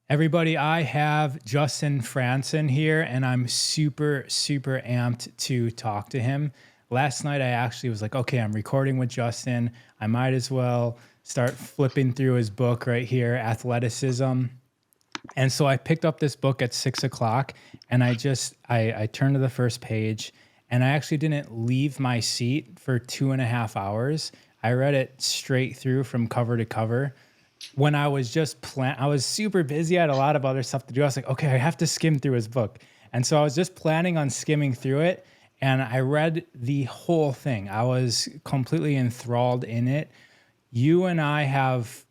Everybody, I have Justin Franson here, and I'm super, super amped to talk to him. Last night, I actually was like, okay, I'm recording with Justin. I might as well start flipping through his book right here, Athleticism. And so I picked up this book at 6 o'clock, and I turned to the first page, and I actually didn't leave my seat for 2.5 hours. I read it straight through from cover to cover. When I was I was super busy. I had a lot of other stuff to do. I was like, okay, I have to skim through his book. And so I was just planning on skimming through it. And I read the whole thing. I was completely enthralled in it. You and I have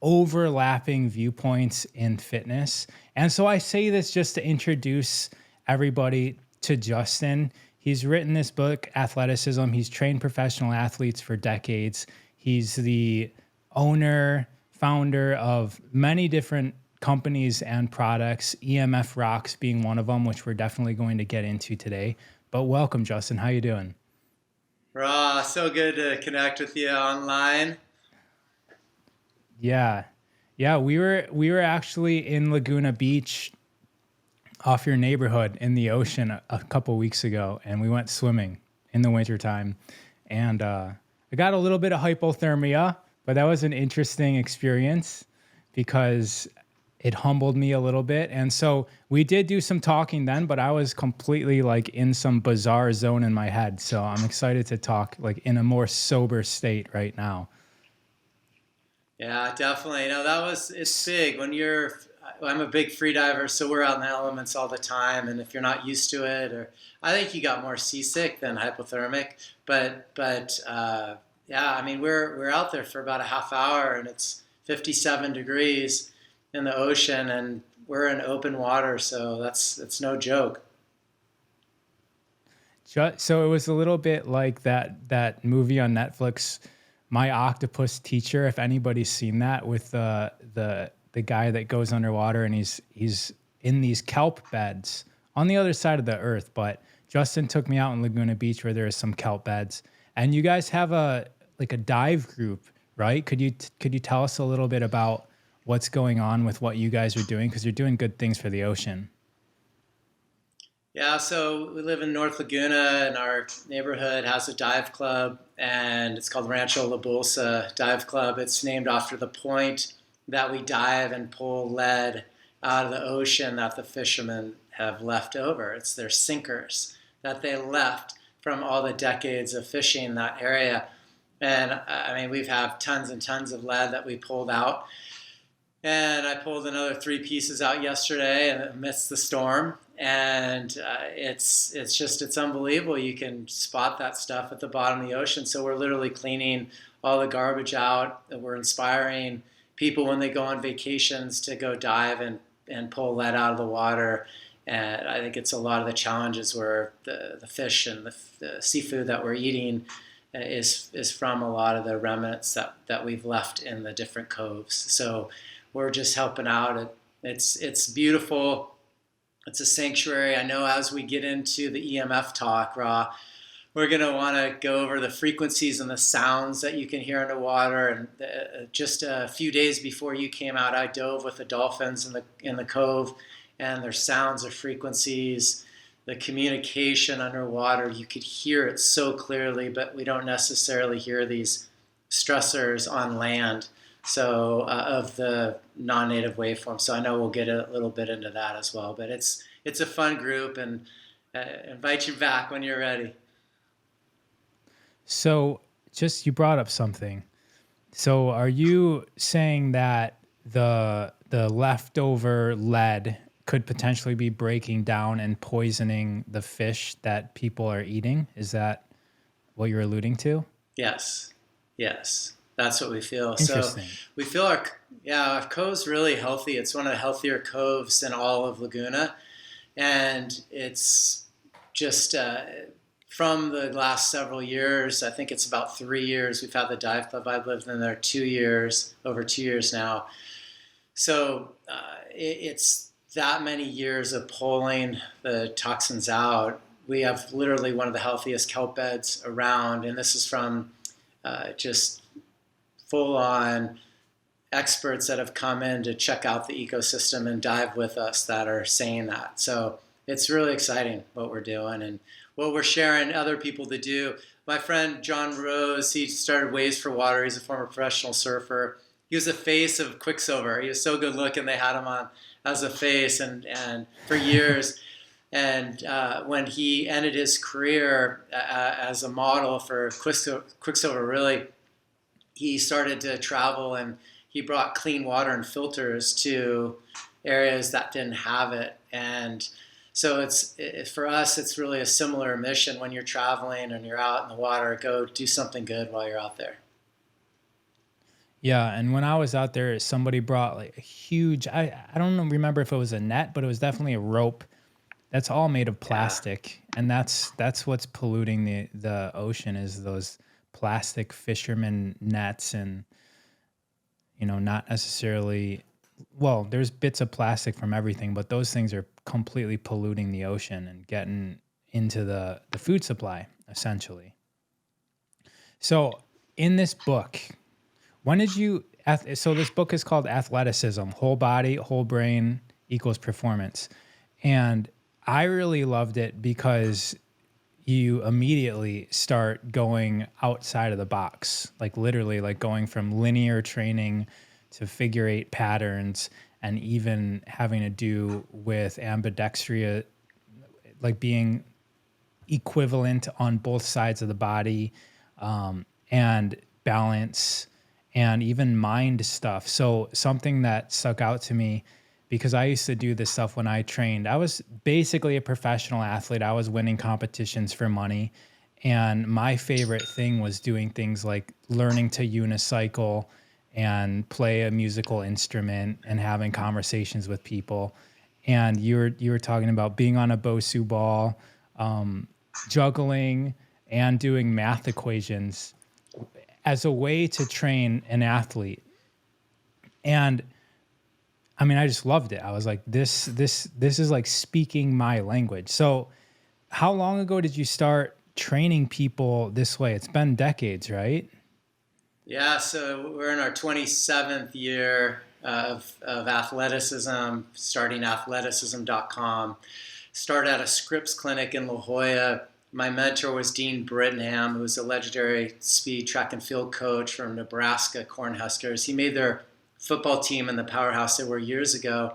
overlapping viewpoints in fitness. And so I say this just to introduce everybody to Justin. He's written this book, Athleticism. He's trained professional athletes for decades. He's the owner, founder of many different companies and products, EMF Rocks being one of them, which we're definitely going to get into today. But welcome, Justin. How you doing? Raw, so good to connect with you online. Yeah. Yeah, we were actually in Laguna Beach off your neighborhood in the ocean a couple weeks ago, and we went swimming in the wintertime. And I got a little bit of hypothermia, but that was an interesting experience because it humbled me a little bit. And so we did do some talking then, but I was completely like in some bizarre zone in my head. So I'm excited to talk like in a more sober state right now. Yeah, definitely. It's big when I'm a big free diver, so we're out in the elements all the time. And if you're not used to it, or I think you got more seasick than hypothermic. But yeah, I mean, we're out there for about a half hour and it's 57 degrees in the ocean and we're in open water. So that's no joke. So it was a little bit like that movie on Netflix, My Octopus Teacher. If anybody's seen that with the guy that goes underwater and he's in these kelp beds on the other side of the earth. But Justin took me out in Laguna Beach where there is some kelp beds, and you guys have a dive group, right? Could you tell us a little bit about what's going on with what you guys are doing, because you're doing good things for the ocean? Yeah, so we live in North Laguna, and our neighborhood has a dive club, and it's called Rancho La Bolsa Dive Club. It's named after the point that we dive and pull lead out of the ocean that the fishermen have left over. It's their sinkers that they left from all the decades of fishing in that area. And I mean, we've have tons and tons of lead that we pulled out, and I pulled another three pieces out yesterday amidst the storm. And it's unbelievable. You can spot that stuff at the bottom of the ocean. So we're literally cleaning all the garbage out. We're inspiring people when they go on vacations to go dive and pull lead out of the water. And I think it's a lot of the challenges where the fish and the seafood that we're eating is from a lot of the remnants that we've left in the different coves. So we're just helping out. It's beautiful. It's a sanctuary. I know as we get into the EMF talk, Raw, we're going to want to go over the frequencies and the sounds that you can hear underwater. And just a few days before you came out, I dove with the dolphins in the cove, and their sounds or frequencies, the communication underwater, you could hear it so clearly, but we don't necessarily hear these stressors on land. So of the non-native waveform. So I know we'll get a little bit into that as well. But it's a fun group, and invite you back when you're ready. So just you brought up something. So are you saying that the leftover lead could potentially be breaking down and poisoning the fish that people are eating? Is that what you're alluding to? Yes, yes, that's what we feel. So Interesting. we feel our cove's really healthy. It's one of the healthier coves in all of Laguna, and it's just from the last several years. I think it's about 3 years. We've had the dive club. I've lived in there 2 years, over 2 years now. So it's that many years of pulling the toxins out. We have literally one of the healthiest kelp beds around, and this is from just full on experts that have come in to check out the ecosystem and dive with us that are saying that. So it's really exciting what we're doing and what we're sharing other people to do. My friend John Rose, he started Waves for Water. He's a former professional surfer. He was the face of Quicksilver. He was so good looking. They had him on as a face and for years. And when he ended his career as a model for Quicksilver, really, he started to travel and he brought clean water and filters to areas that didn't have it. And so for us, it's really a similar mission. When you're traveling and you're out in the water, go do something good while you're out there. Yeah, and when I was out there, somebody brought like a huge, I don't remember if it was a net, but it was definitely a rope that's all made of Yeah. plastic. And that's what's polluting the ocean is those plastic fisherman nets and not necessarily, well, there's bits of plastic from everything, but those things are completely polluting the ocean and getting into the food supply, essentially. So in this book, when did you, so this book is called Athleticism, Whole Body, Whole Brain Equals Performance. And I really loved it because you immediately start going outside of the box, like literally like going from linear training to figure eight patterns and even having to do with ambidextria, like being equivalent on both sides of the body, and balance and even mind stuff. So something that stuck out to me, because I used to do this stuff when I trained. I was basically a professional athlete. I was winning competitions for money. And my favorite thing was doing things like learning to unicycle and play a musical instrument and having conversations with people. And you were talking about being on a Bosu ball, juggling and doing math equations as a way to train an athlete. And I mean, I just loved it. I was like, this is like speaking my language. So how long ago did you start training people this way? It's been decades, right? Yeah, so we're in our 27th year of athleticism, starting athleticism.com. Started at a Scripps clinic in La Jolla. My mentor was Dean Brittenham, who was a legendary speed track and field coach from Nebraska Cornhuskers. He made their football team in the powerhouse they were years ago.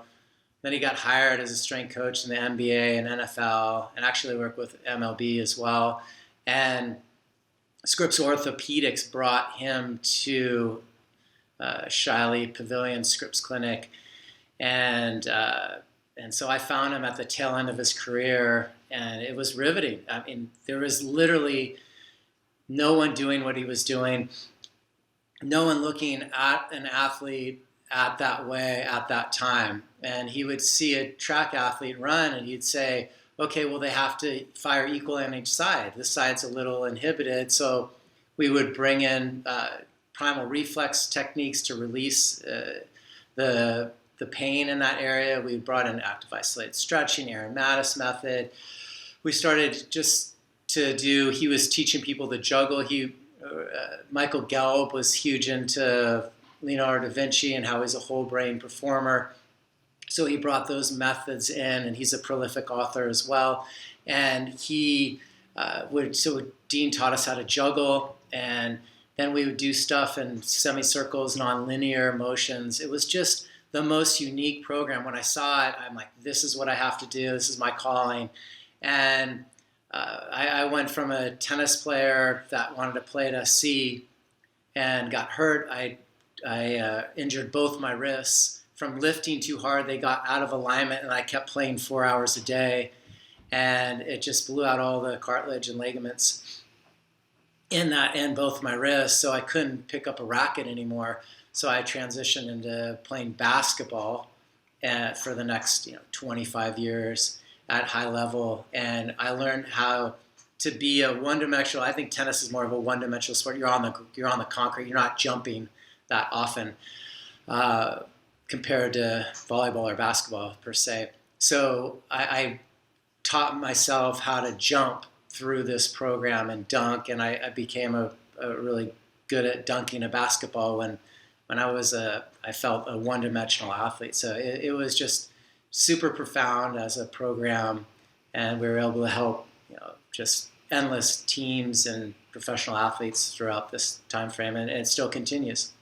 Then he got hired as a strength coach in the NBA and NFL, and actually worked with MLB as well. And Scripps Orthopedics brought him to Shiley Pavilion Scripps Clinic, and so I found him at the tail end of his career, and it was riveting. I mean, there was literally no one doing what he was doing, no one looking at an athlete at that way at that time. And he would see a track athlete run, and he'd say, okay, well, they have to fire equal on each side. This side's a little inhibited. So we would bring in primal reflex techniques to release the pain in that area. We brought in active isolated stretching, Aaron Mattis method. We started just to do, he was teaching people to juggle. Michael Gelb was huge into Leonardo da Vinci and how he's a whole brain performer. So he brought those methods in, and he's a prolific author as well. And he Dean taught us how to juggle, and then we would do stuff in semicircles, nonlinear motions. It was just the most unique program. When I saw it, I'm like, this is what I have to do. This is my calling. And I went from a tennis player that wanted to play to C and got hurt. I injured both my wrists. From lifting too hard, they got out of alignment, and I kept playing 4 hours a day, and it just blew out all the cartilage and ligaments in both my wrists, so I couldn't pick up a racket anymore. So I transitioned into playing basketball for the next 25 years at high level, and I learned how to be a one-dimensional. I think tennis is more of a one-dimensional sport. You're on the concrete. You're not jumping that often. Compared to volleyball or basketball per se. So I taught myself how to jump through this program and dunk, and I became a really good at dunking a basketball when I was a I felt a one-dimensional athlete. So it was just super profound as a program, and we were able to help, just endless teams and professional athletes throughout this time frame, and it still continues.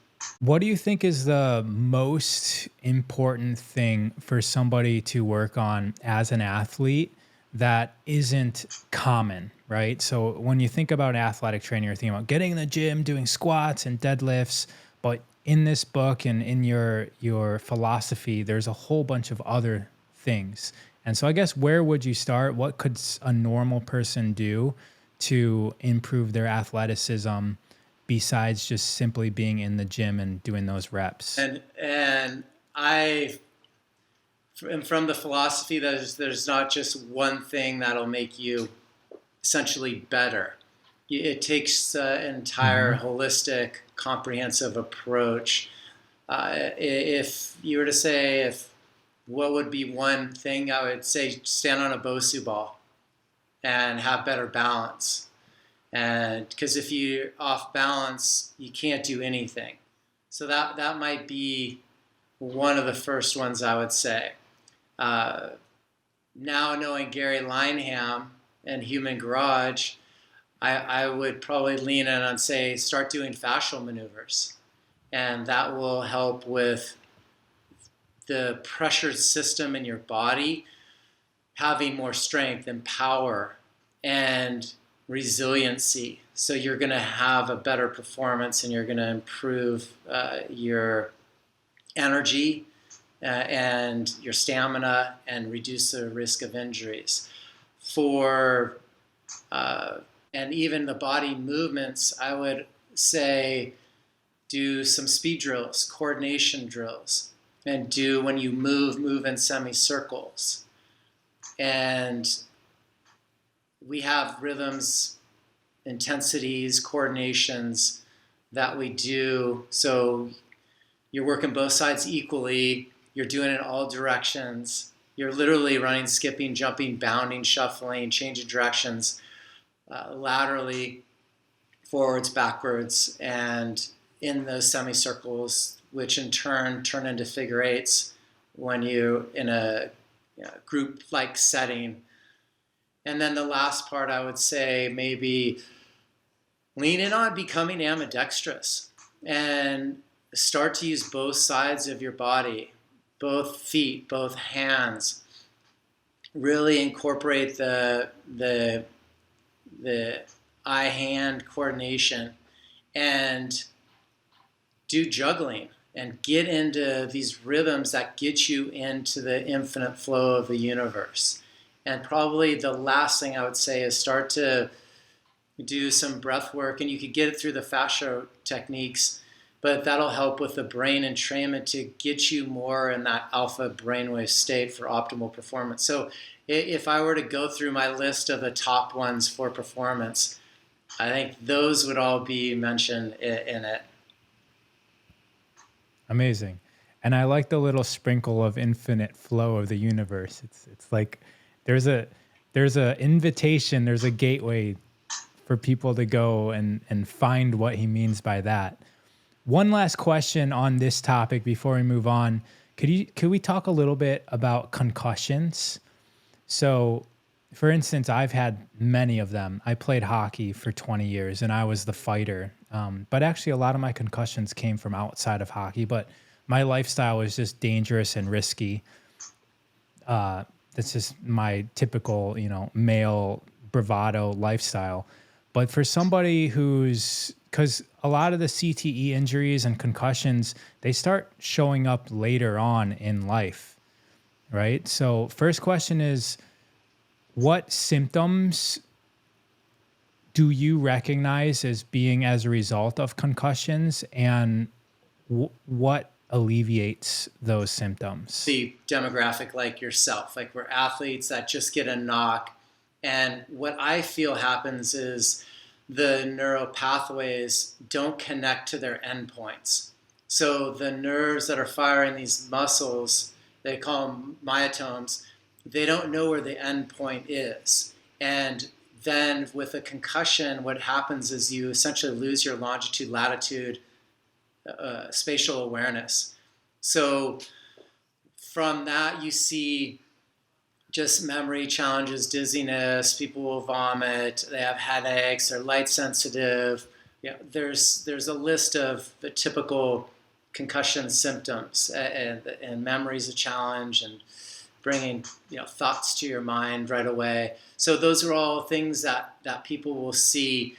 What do you think is the most important thing for somebody to work on as an athlete that isn't common, right? So when you think about athletic training, you're thinking about getting in the gym, doing squats and deadlifts, but in this book and in your philosophy, there's a whole bunch of other things. And so I guess where would you start? What could a normal person do to improve their athleticism besides just simply being in the gym and doing those reps? And I am from the philosophy that there's not just one thing that'll make you essentially better. It takes an entire holistic, comprehensive approach. If you were to say, what would be one thing, I would say stand on a Bosu ball and have better balance. And because if you're off balance, you can't do anything. So that might be one of the first ones I would say. Now knowing Gary Lineham and Human Garage, I would probably lean in on say start doing fascial maneuvers, and that will help with the pressure system in your body having more strength and power and resiliency. So you're going to have a better performance, and you're going to improve your energy and your stamina, and reduce the risk of injuries. And even the body movements, I would say do some speed drills, coordination drills, and when you move in semicircles. And we have rhythms, intensities, coordinations that we do. So you're working both sides equally. You're doing it in all directions. You're literally running, skipping, jumping, bounding, shuffling, changing directions laterally, forwards, backwards, and in those semicircles, which in turn turn into figure eights when you're in a group-like setting. And then the last part, I would say, maybe lean in on becoming ambidextrous and start to use both sides of your body, both feet, both hands. Really incorporate the eye-hand coordination, and do juggling and get into these rhythms that get you into the infinite flow of the universe. And probably the last thing I would say is start to do some breath work, and you could get it through the fascia techniques, but that'll help with the brain entrainment to get you more in that alpha brainwave state for optimal performance. So if I were to go through my list of the top ones for performance, I think those would all be mentioned in it. Amazing. And I like the little sprinkle of infinite flow of the universe. It's like there's a invitation, there's a gateway for people to go and find what he means by that. One last question on this topic before we move on. Could we talk a little bit about concussions? So, for instance, I've had many of them. I played hockey for 20 years and I was the fighter. But actually, a lot of my concussions came from outside of hockey. But my lifestyle was just dangerous and risky. That's just my typical, male bravado lifestyle. But for somebody because a lot of the CTE injuries and concussions, they start showing up later on in life, right? So first question is, what symptoms do you recognize as being as a result of concussions, and what alleviates those symptoms? The demographic like yourself, like we're athletes that just get a knock. And what I feel happens is the neural pathways don't connect to their endpoints. So the nerves that are firing these muscles, they call them myotomes, they don't know where the endpoint is. And then with a concussion, what happens is you essentially lose your longitude, latitude, spatial awareness. So from that, you see just memory challenges, dizziness, people will vomit, they have headaches, they're light sensitive. Yeah, there's a list of the typical concussion symptoms, and memory's a challenge, and bringing thoughts to your mind right away. So those are all things that people will see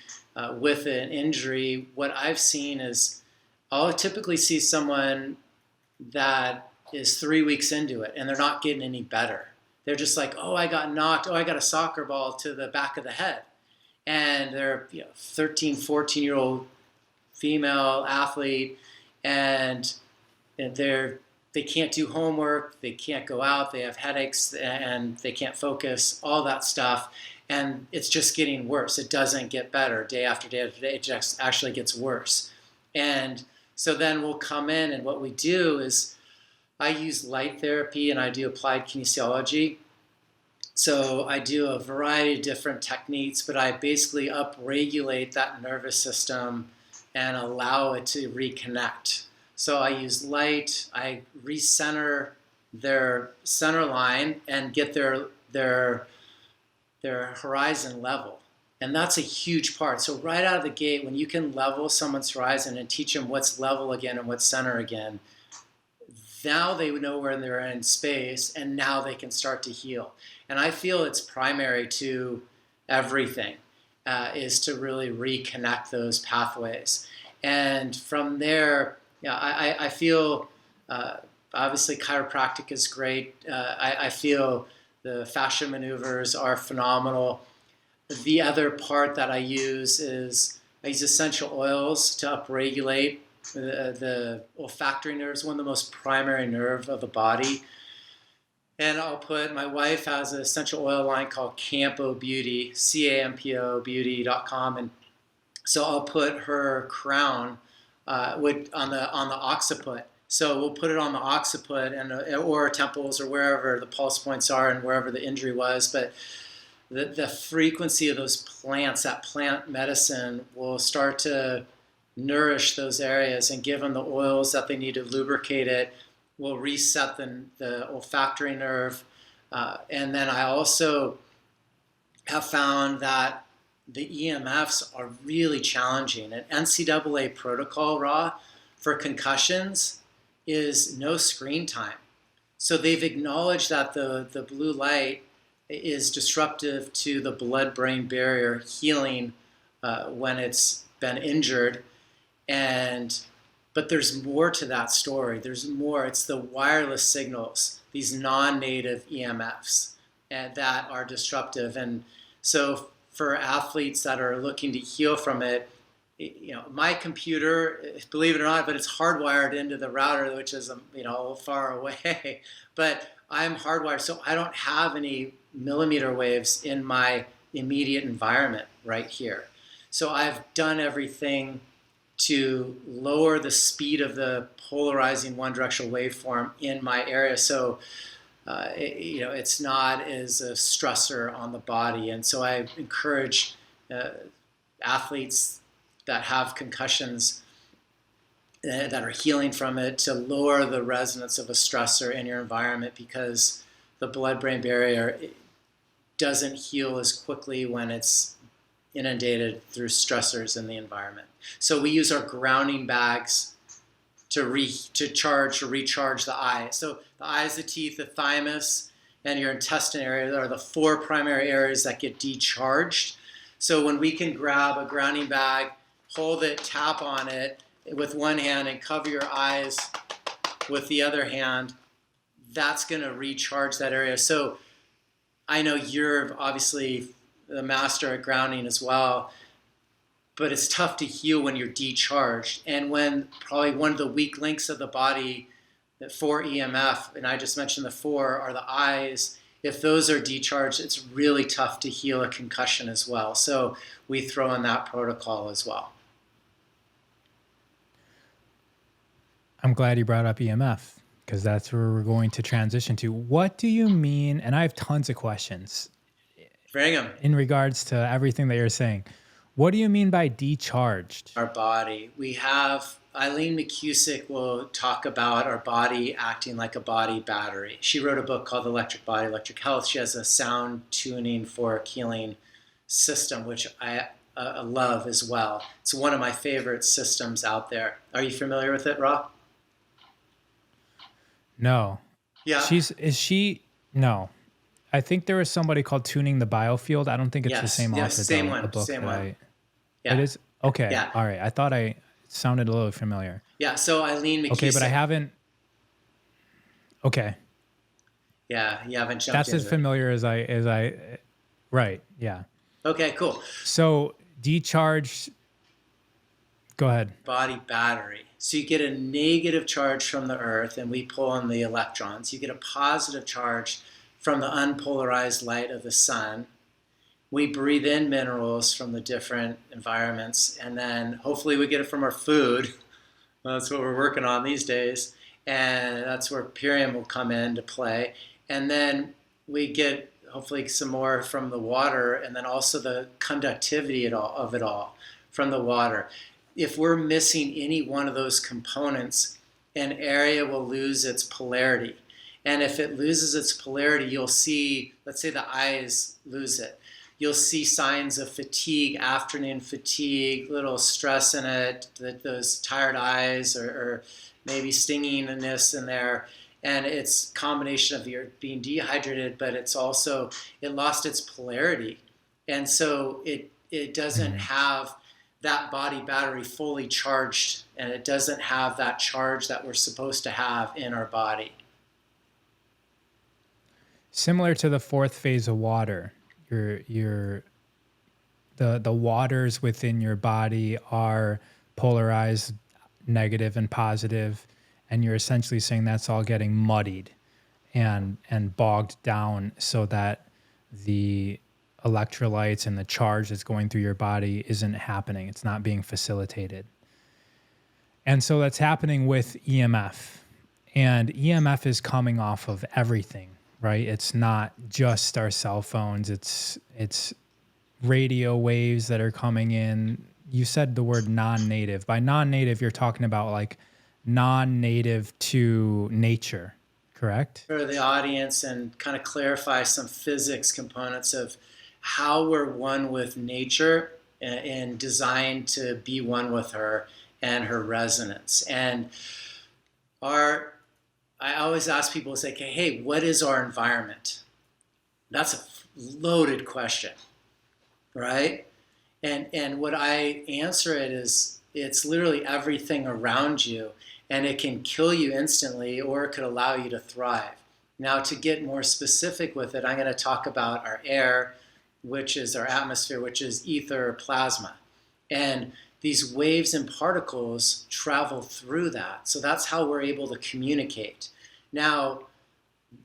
with an injury. What I've seen is I'll typically see someone that is 3 weeks into it and they're not getting any better. They're just like, oh, I got knocked. Oh, I got a soccer ball to the back of the head. And they're 13, 14-year-old female athlete, and they can't do homework, they can't go out, they have headaches, and they can't focus, all that stuff. And it's just getting worse. It doesn't get better day after day after day. It just actually gets worse. And so then we'll come in, and what we do is I use light therapy and I do applied kinesiology. So I do a variety of different techniques, but I basically upregulate that nervous system and allow it to reconnect. So I use light, I recenter their center line and get their horizon level. And that's a huge part. So right out of the gate, when you can level someone's horizon and teach them what's level again and what's center again, now they know where they're in space, and now they can start to heal. And I feel it's primary to everything, is to really reconnect those pathways. And from there, I feel obviously chiropractic is great. I feel the fascia maneuvers are phenomenal. The other part that I use is I use essential oils to upregulate the olfactory nerve. Is one of the most primary nerve of the body. And my wife has an essential oil line called Campo Beauty, CAMPO beauty.com. And so I'll put her crown on the occiput. So we'll put it on the occiput or temples or wherever the pulse points are and wherever the injury was. But the frequency of those plants, that plant medicine, will start to nourish those areas and give them the oils that they need to lubricate it, will reset the olfactory nerve. And then I also have found that the EMFs are really challenging. An NCAA protocol, for concussions is no screen time. So they've acknowledged that the blue light is disruptive to the blood-brain barrier healing when it's been injured. But there's more to that story. There's more. It's the wireless signals, these non-native EMFs, that are disruptive. And so for athletes that are looking to heal from it, my computer, believe it or not, but it's hardwired into the router, which is a little far away. But I'm hardwired, so I don't have any millimeter waves in my immediate environment right here. So I've done everything to lower the speed of the polarizing one-directional waveform in my area, so it's not as a stressor on the body. And so I encourage athletes that have concussions that are healing from it to lower the resonance of a stressor in your environment, because the blood-brain barrier doesn't heal as quickly when it's inundated through stressors in the environment. So we use our grounding bags to recharge the eye. So the eyes, the teeth, the thymus, and your intestine area are the four primary areas that get decharged. So when we can grab a grounding bag, hold it, tap on it with one hand, and cover your eyes with the other hand, that's going to recharge that area. So I know you're obviously the master at grounding as well, but it's tough to heal when you're decharged. And when probably one of the weak links of the body for EMF, and I just mentioned the four, are the eyes. If those are decharged, it's really tough to heal a concussion as well. So we throw in that protocol as well. I'm glad you brought up EMF, because that's where we're going to transition to. What do you mean? And I have tons of questions. Bring them. In regards to everything that you're saying. What do you mean by decharged? Our body. We have Eileen McCusick will talk about our body acting like a body battery. She wrote a book called Electric Body, Electric Health. She has a sound tuning fork healing system, which I love as well. It's one of my favorite systems out there. Are you familiar with it, Rob? No. Yeah. No. I think there was somebody called Tuning the Biofield. I don't think it's the Yes. same Yes. author, Same though. The one. book Same that one. I. It Yeah. is? Okay. Yeah. All right. I thought it sounded a little familiar. Yeah. So Eileen McCusick. Okay, but I haven't. Okay. Yeah. You haven't jumped That's into as familiar as I. Right. Yeah. Okay. Cool. So decharged. Go ahead. Body battery. So you get a negative charge from the earth and we pull in the electrons. You get a positive charge from the unpolarized light of the sun. We breathe in minerals from the different environments, and then hopefully we get it from our food. That's what we're working on these days. And that's where Purium will come into play. And then we get hopefully some more from the water, and then also the conductivity of it all from the water. If we're missing any one of those components, an area will lose its polarity. And if it loses its polarity, you'll see, let's say the eyes lose it. You'll see signs of fatigue, afternoon fatigue, little stress in it, those tired eyes, or maybe stinginess in there. And it's a combination of your being dehydrated, but it's also, it lost its polarity. And so it doesn't have that body battery fully charged, and it doesn't have that charge that we're supposed to have in our body. Similar to the fourth phase of water, the waters within your body are polarized, negative and positive, and you're essentially saying that's all getting muddied and bogged down so that the electrolytes and the charge that's going through your body isn't happening. It's not being facilitated. And so that's happening with EMF. And EMF is coming off of everything, right? It's not just our cell phones. It's radio waves that are coming in. You said the word non-native. By non-native, you're talking about like non-native to nature, correct? For the audience, and kind of clarify some physics components of how we're one with nature and designed to be one with her and her resonance. And I always ask people, say, hey, what is our environment? That's a loaded question, right? And what I answer it is, it's literally everything around you, and it can kill you instantly, or it could allow you to thrive. Now, to get more specific with it, I'm going to talk about our air, which is our atmosphere, which is ether or plasma. And these waves and particles travel through that. So that's how we're able to communicate. Now,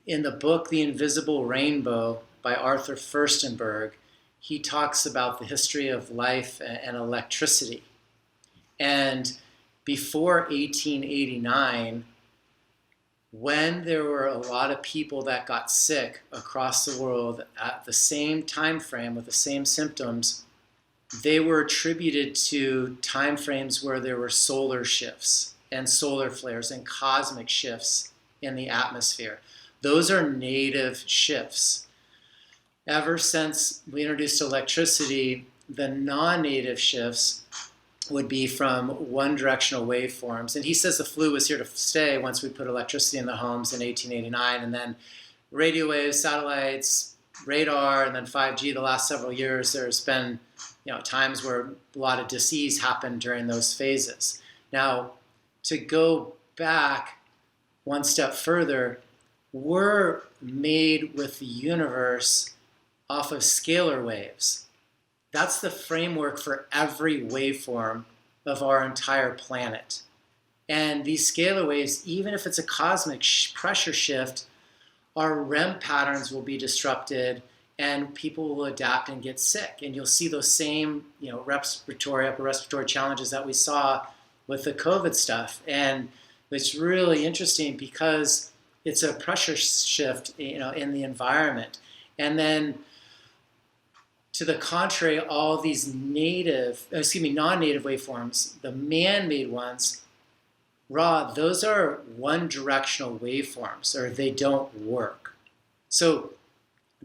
in the book, The Invisible Rainbow by Arthur Furstenberg, he talks about the history of life and electricity. And before 1889, when there were a lot of people that got sick across the world at the same time frame with the same symptoms, they were attributed to time frames where there were solar shifts and solar flares and cosmic shifts in the atmosphere. Those are native shifts. Ever since we introduced electricity, the non-native shifts would be from one-directional waveforms. And he says the flu was here to stay once we put electricity in the homes in 1889, and then radio waves, satellites, radar, and then 5G the last several years. There's been times where a lot of disease happened during those phases. Now, to go back one step further, we're made with the universe off of scalar waves. That's the framework for every waveform of our entire planet. And these scalar waves, even if it's a cosmic pressure shift, our REM patterns will be disrupted and people will adapt and get sick. And you'll see those same upper respiratory challenges that we saw with the COVID stuff. And it's really interesting because it's a pressure shift in the environment. And then to the contrary, all these non-native waveforms, the man-made ones, Raw, those are one directional waveforms, or they don't work. So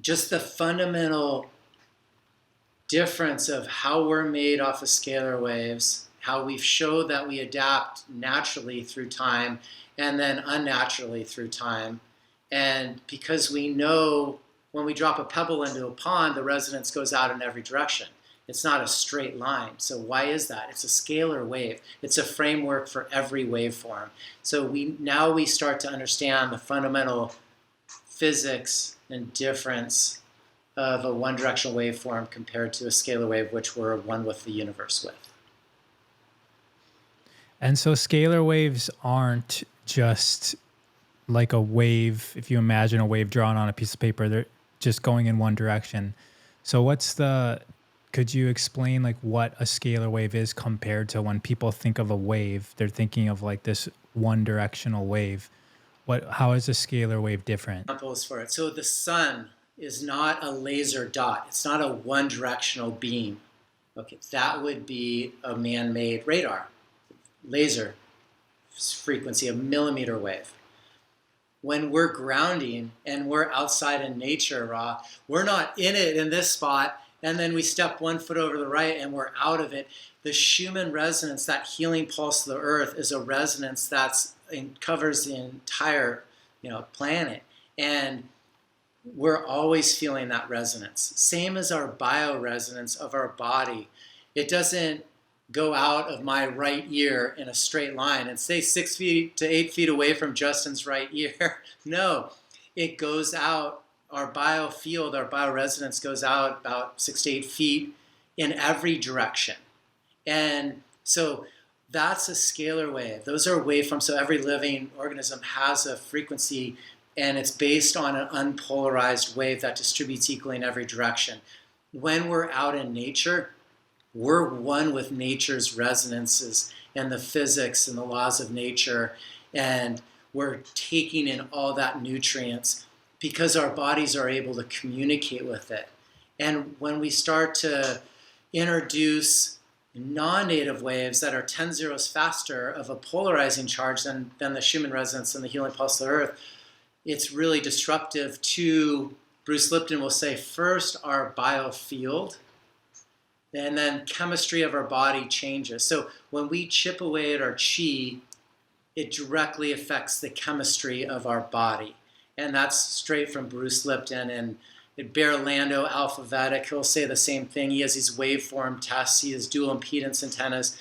just the fundamental difference of how we're made off of scalar waves, how we've showed that we adapt naturally through time and then unnaturally through time. And because we know when we drop a pebble into a pond, the resonance goes out in every direction. It's not a straight line. So why is that? It's a scalar wave. It's a framework for every waveform. So we start to understand the fundamental physics and difference of a one-directional waveform compared to a scalar wave, which we're one with the universe with. And so scalar waves aren't just like a wave. If you imagine a wave drawn on a piece of paper, they're just going in one direction. So could you explain like what a scalar wave is compared to when people think of a wave, they're thinking of like this one directional wave. How is a scalar wave different? Examples for it. So the sun is not a laser dot. It's not a one directional beam. Okay, that would be a man-made radar. Laser frequency, a millimeter wave. When we're grounding and we're outside in nature, Raw, we're not in it in this spot, and then we step 1 foot over the right and we're out of it. The Schumann resonance, that healing pulse of the earth, is a resonance that covers the entire planet. And we're always feeling that resonance. Same as our bioresonance of our body. It doesn't go out of my right ear in a straight line and stay 6 feet to 8 feet away from Justin's right ear. No, it goes out. Our biofield, our bioresonance goes out about 6 to 8 feet in every direction. And so that's a scalar wave. Those are waveforms. So every living organism has a frequency, and it's based on an unpolarized wave that distributes equally in every direction. When we're out in nature, we're one with nature's resonances and the physics and the laws of nature, and we're taking in all that nutrients because our bodies are able to communicate with it. And when we start to introduce non-native waves that are 10 zeros faster of a polarizing charge than the Schumann resonance and the healing pulse of the earth, it's really disruptive to, Bruce Lipton will say, first our biofield, and then chemistry of our body changes. So when we chip away at our chi, it directly affects the chemistry of our body. And that's straight from Bruce Lipton. And Bear Lando, Alphavetic, he'll say the same thing. He has these waveform tests. He has dual impedance antennas.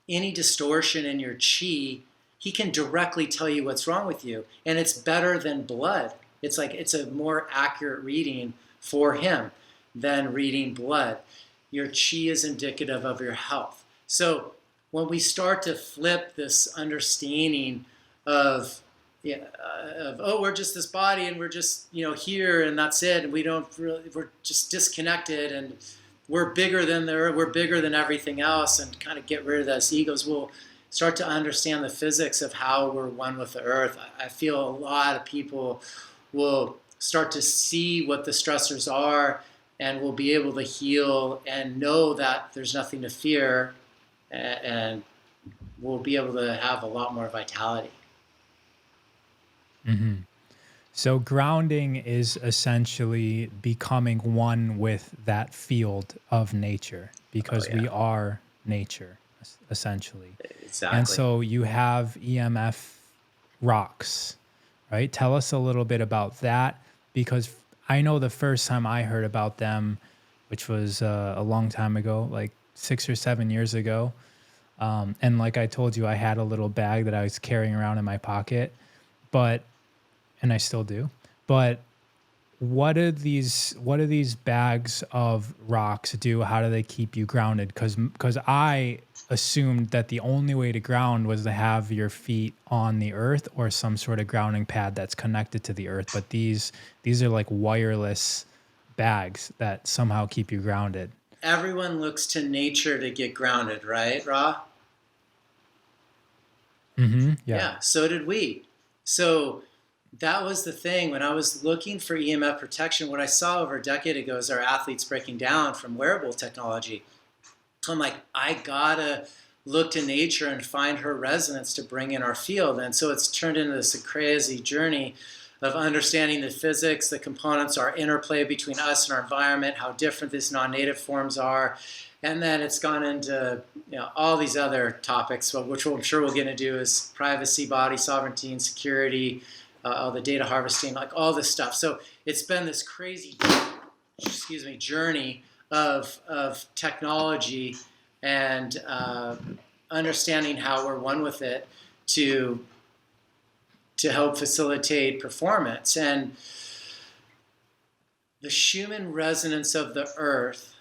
Any distortion in your chi, he can directly tell you what's wrong with you. And it's better than blood. It's a more accurate reading for him than reading blood. Your chi is indicative of your health. So when we start to flip this understanding of we're just this body and we're just here and that's it, and we're just disconnected and we're bigger than we're bigger than everything else, and kind of get rid of those egos, we'll start to understand the physics of how we're one with the earth. I feel a lot of people will start to see what the stressors are and will be able to heal and know that there's nothing to fear, and we'll be able to have a lot more vitality. Mm-hmm. So grounding is essentially becoming one with that field of nature, because we are nature, essentially. Exactly. And so you have EMF rocks, right? Tell us a little bit about that, because I know the first time I heard about them, which was a long time ago, like 6 or 7 years ago. And like I told you, I had a little bag that I was carrying around in my pocket, and I still do. But what do these bags of rocks do? How do they keep you grounded? Because I assumed that the only way to ground was to have your feet on the earth or some sort of grounding pad that's connected to the earth. But these are like wireless bags that somehow keep you grounded. Everyone looks to nature to get grounded, right, Ra? Mm-hmm. Yeah, so did we. So that was the thing. When I was looking for EMF protection, what I saw over a decade ago is our athletes breaking down from wearable technology. So I'm like, I gotta look to nature and find her resonance to bring in our field. And so it's turned into this crazy journey of understanding the physics, the components, our interplay between us and our environment, how different these non-native forms are. And then it's gone into all these other topics, which I'm sure we'll get into, is privacy, body sovereignty and security, all the data harvesting, like all this stuff. So it's been this crazy, journey of technology and understanding how we're one with it to help facilitate performance. And the Schumann resonance of the Earth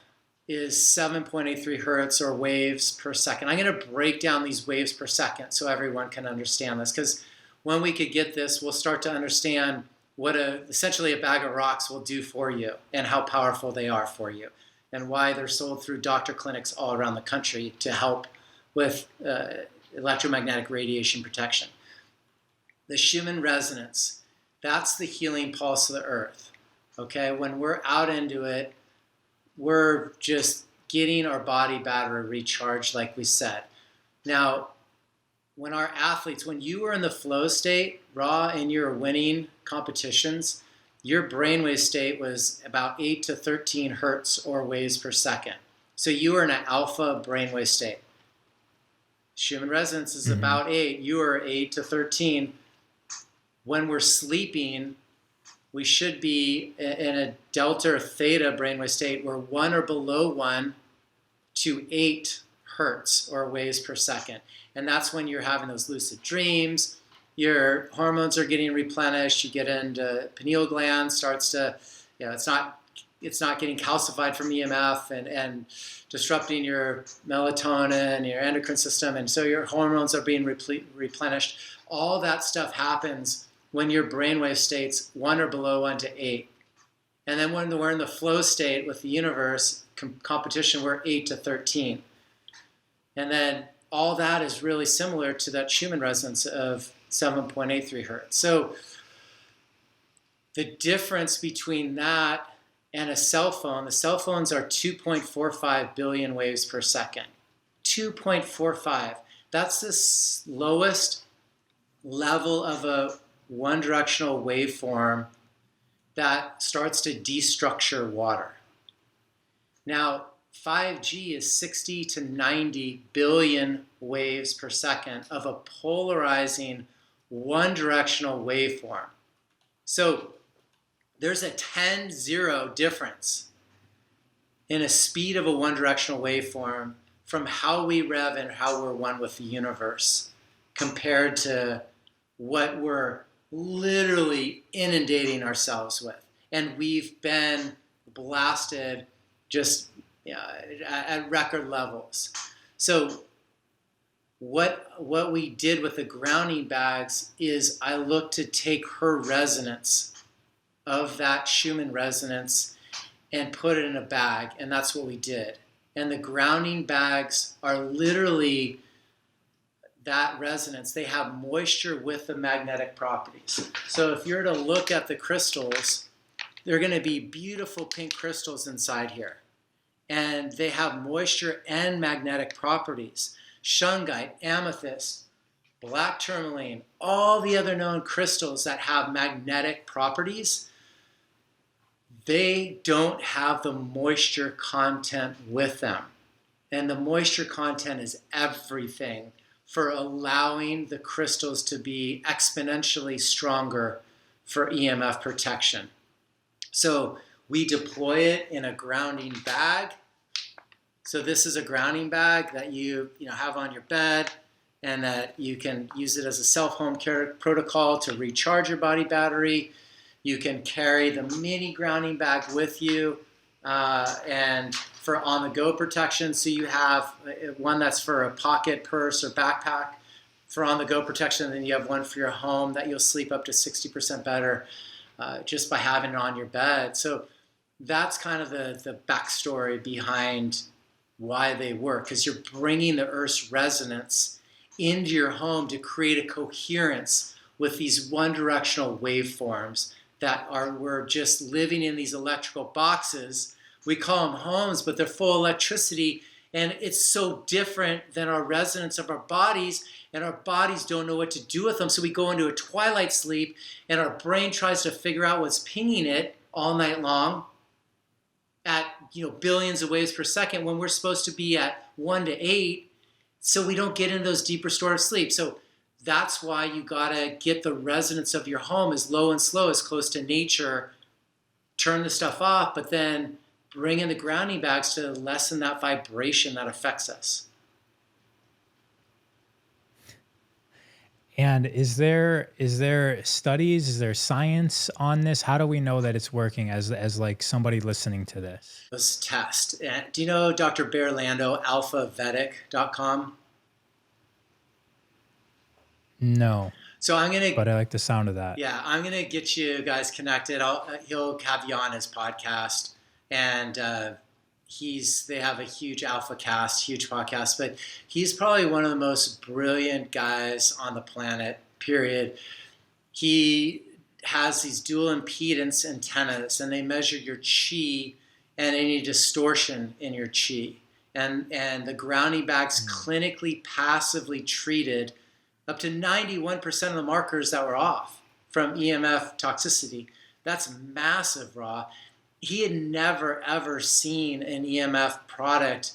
is 7.83 hertz, or waves per second. I'm going to break down these waves per second so everyone can understand this, because when we could get this, we'll start to understand what essentially a bag of rocks will do for you and how powerful they are for you, and why they're sold through doctor clinics all around the country to help with electromagnetic radiation protection. The Schumann resonance, that's the healing pulse of the Earth. Okay, when we're out into it, we're just getting our body battery recharged, like we said. Now, when our athletes, when you were in the flow state, raw, and you're winning competitions, your brainwave state was about 8 to 13 hertz, or waves per second. So you were in an alpha brainwave state. Schumann resonance is about 8. You are 8 to 13. When we're sleeping, we should be in a delta or theta brainwave state. We're 1 or below 1 to 8 hertz, or waves per second. And that's when you're having those lucid dreams. Your hormones are getting replenished. You get into pineal gland, starts to, it's not getting calcified from EMF and disrupting your melatonin, your endocrine system. And so your hormones are being replenished. All that stuff happens when your brainwave state's 1 or below 1 to 8. And then when we're in the flow state with the universe, competition, we're 8 to 13. And then all that is really similar to that Schumann resonance of 7.83 hertz. So the difference between that and a cell phone, the cell phones are 2.45 billion waves per second. 2.45. That's the lowest level of a one-directional waveform that starts to destructure water. Now, 5G is 60 to 90 billion waves per second of a polarizing one-directional waveform. So there's a 10-0 difference in a speed of a one-directional waveform from how we rev and how we're one with the universe compared to what we're literally inundating ourselves with. And we've been blasted just at record levels. So what we did with the grounding bags is I looked to take her resonance of that Schumann resonance and put it in a bag, and that's what we did. And the grounding bags are literally that resonance. They have moisture with the magnetic properties. So if you're to look at the crystals, they're going to be beautiful pink crystals inside here. And they have moisture and magnetic properties. Shungite, amethyst, black tourmaline, all the other known crystals that have magnetic properties, they don't have the moisture content with them. And the moisture content is everything for allowing the crystals to be exponentially stronger for EMF protection. So we deploy it in a grounding bag. So this is a grounding bag that you have on your bed, and that you can use it as a self-home care protocol to recharge your body battery. You can carry the mini grounding bag with you and for on-the-go protection. So you have one that's for a pocket, purse, or backpack for on-the-go protection. And then you have one for your home that you'll sleep up to 60% better just by having it on your bed. So that's kind of the backstory behind why they work, because you're bringing the Earth's resonance into your home to create a coherence with these one-directional waveforms that we're just living in these electrical boxes. We call them homes, but they're full of electricity, And it's so different than our resonance of our bodies, and our bodies don't know what to do with them. So we go into a twilight sleep, and our brain tries to figure out what's pinging it all night long at billions of waves per second when we're supposed to be at 1 to 8, so we don't get into those deep restorative sleep. So that's why you gotta get the resonance of your home as low and slow, as close to nature, turn the stuff off, but then bring in the grounding bags to lessen that vibration that affects us. And is there studies, is there science on this? How do we know that it's working as like somebody listening to this? Let's test. Do you know Dr. Bear Lando, alphavedic.com? No, So I'm going to but I like the sound of that. Yeah, I'm gonna get you guys connected. He'll have you on his podcast, and they have a huge alpha cast, huge podcast. But he's probably one of the most brilliant guys on the planet. Period. He has these dual impedance antennas, and they measure your chi and any distortion in your chi. And the grounding bags clinically passively treated up to 91% of the markers that were off from EMF toxicity. That's massive, Raw. He had never, ever seen an EMF product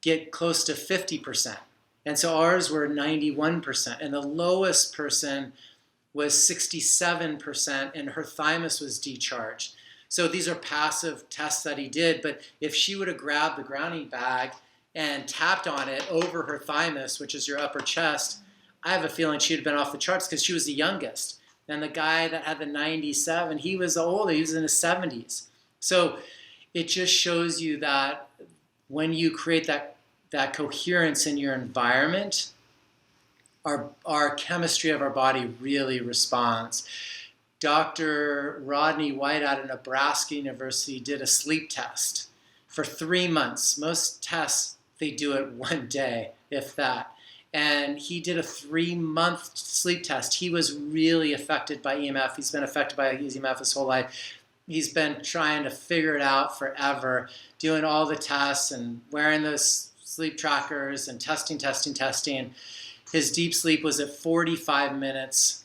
get close to 50%. And so ours were 91%. And the lowest person was 67%, and her thymus was decharged. So these are passive tests that he did. But if she would have grabbed the grounding bag and tapped on it over her thymus, which is your upper chest, I have a feeling she'd have been off the charts because she was the youngest. And the guy that had the 97, he was older, he was in his 70s. So it just shows you that when you create that coherence in your environment, our chemistry of our body really responds. Dr. Rodney White out of Nebraska University did a sleep test for 3 months. Most tests, they do it one day, if that. And he did a 3-month sleep test. He was really affected by EMF. He's been affected by EMF his whole life. He's been trying to figure it out forever, doing all the tests and wearing those sleep trackers and testing. His deep sleep was at 45 minutes.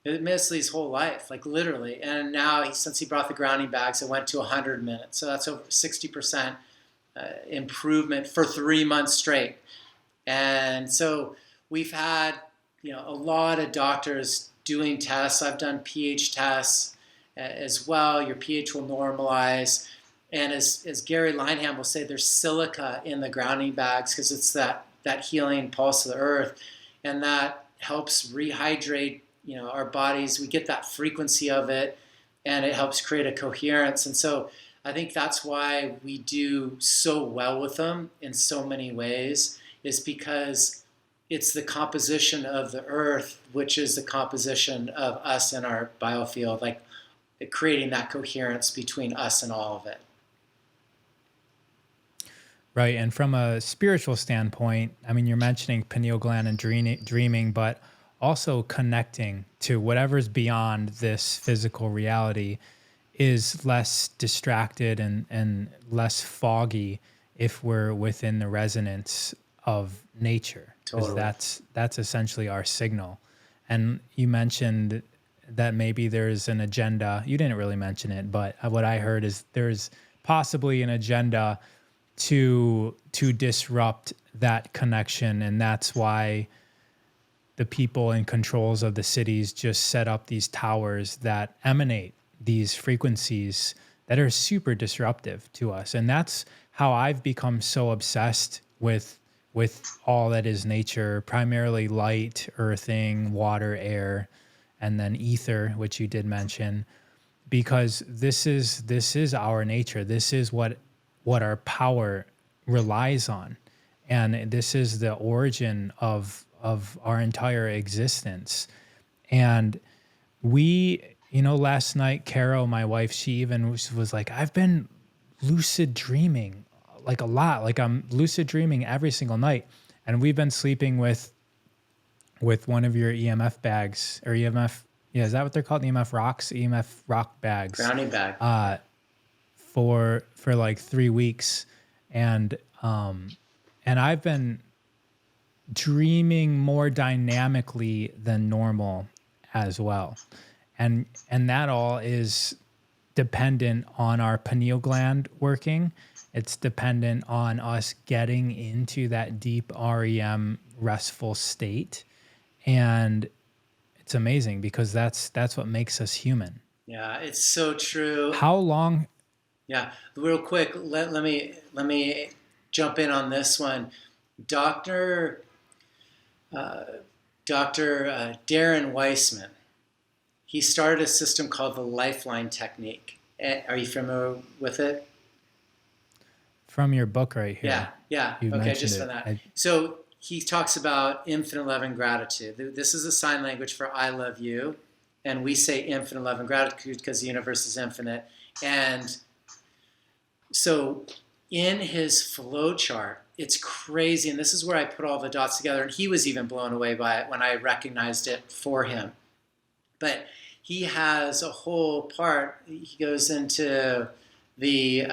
It missed his whole life, like literally. And now, since he brought the grounding bags, it went to 100 minutes. So that's over 60% improvement for 3 months straight. And so we've had, a lot of doctors doing tests. I've done pH tests as well. Your pH will normalize. And as Gary Lineham will say, there's silica in the grounding bags because it's that healing pulse of the earth. And that helps rehydrate, our bodies. We get that frequency of it, and it helps create a coherence. And so I think that's why we do so well with them in so many ways, is because it's the composition of the earth, which is the composition of us and our biofield, like creating that coherence between us and all of it. Right. And from a spiritual standpoint, I mean, you're mentioning pineal gland and dreaming, but also connecting to whatever's beyond this physical reality is less distracted and less foggy if we're within the resonance of nature. Because Totally. that's essentially our signal. And you mentioned that maybe there's an agenda. You didn't really mention it, but what I heard is there's possibly an agenda to disrupt that connection, and that's why the people in controls of the cities just set up these towers that emanate these frequencies that are super disruptive to us. And that's how I've become so obsessed with all that is nature, primarily light, earthing, water, air, and then ether, which you did mention, because this is our nature. This is what our power relies on. And this is the origin of our entire existence. And we, last night, Carol, my wife, she even was like, I've been lucid dreaming like a lot. Like I'm lucid dreaming every single night. And we've been sleeping with one of your EMF bags or EMF. Yeah, is that what they're called? EMF rocks, EMF rock bags. Grounding bag. For like 3 weeks. And And I've been dreaming more dynamically than normal as well. And that all is dependent on our pineal gland working. It's dependent on us getting into that deep REM restful state. And it's amazing because that's what makes us human. Yeah, it's so true. How long? Yeah, real quick, let me jump in on this one. Dr. Darren Weissman, he started a system called the Lifeline Technique. Are you familiar with it? From your book right here. Yeah, yeah. You've Okay, mentioned just it. for that. So he talks about infinite love and gratitude. This is a sign language for I love you. And we say infinite love and gratitude because the universe is infinite. And so in his flow chart, it's crazy. And this is where I put all the dots together. And he was even blown away by it when I recognized it for him. But he has a whole part. He goes into the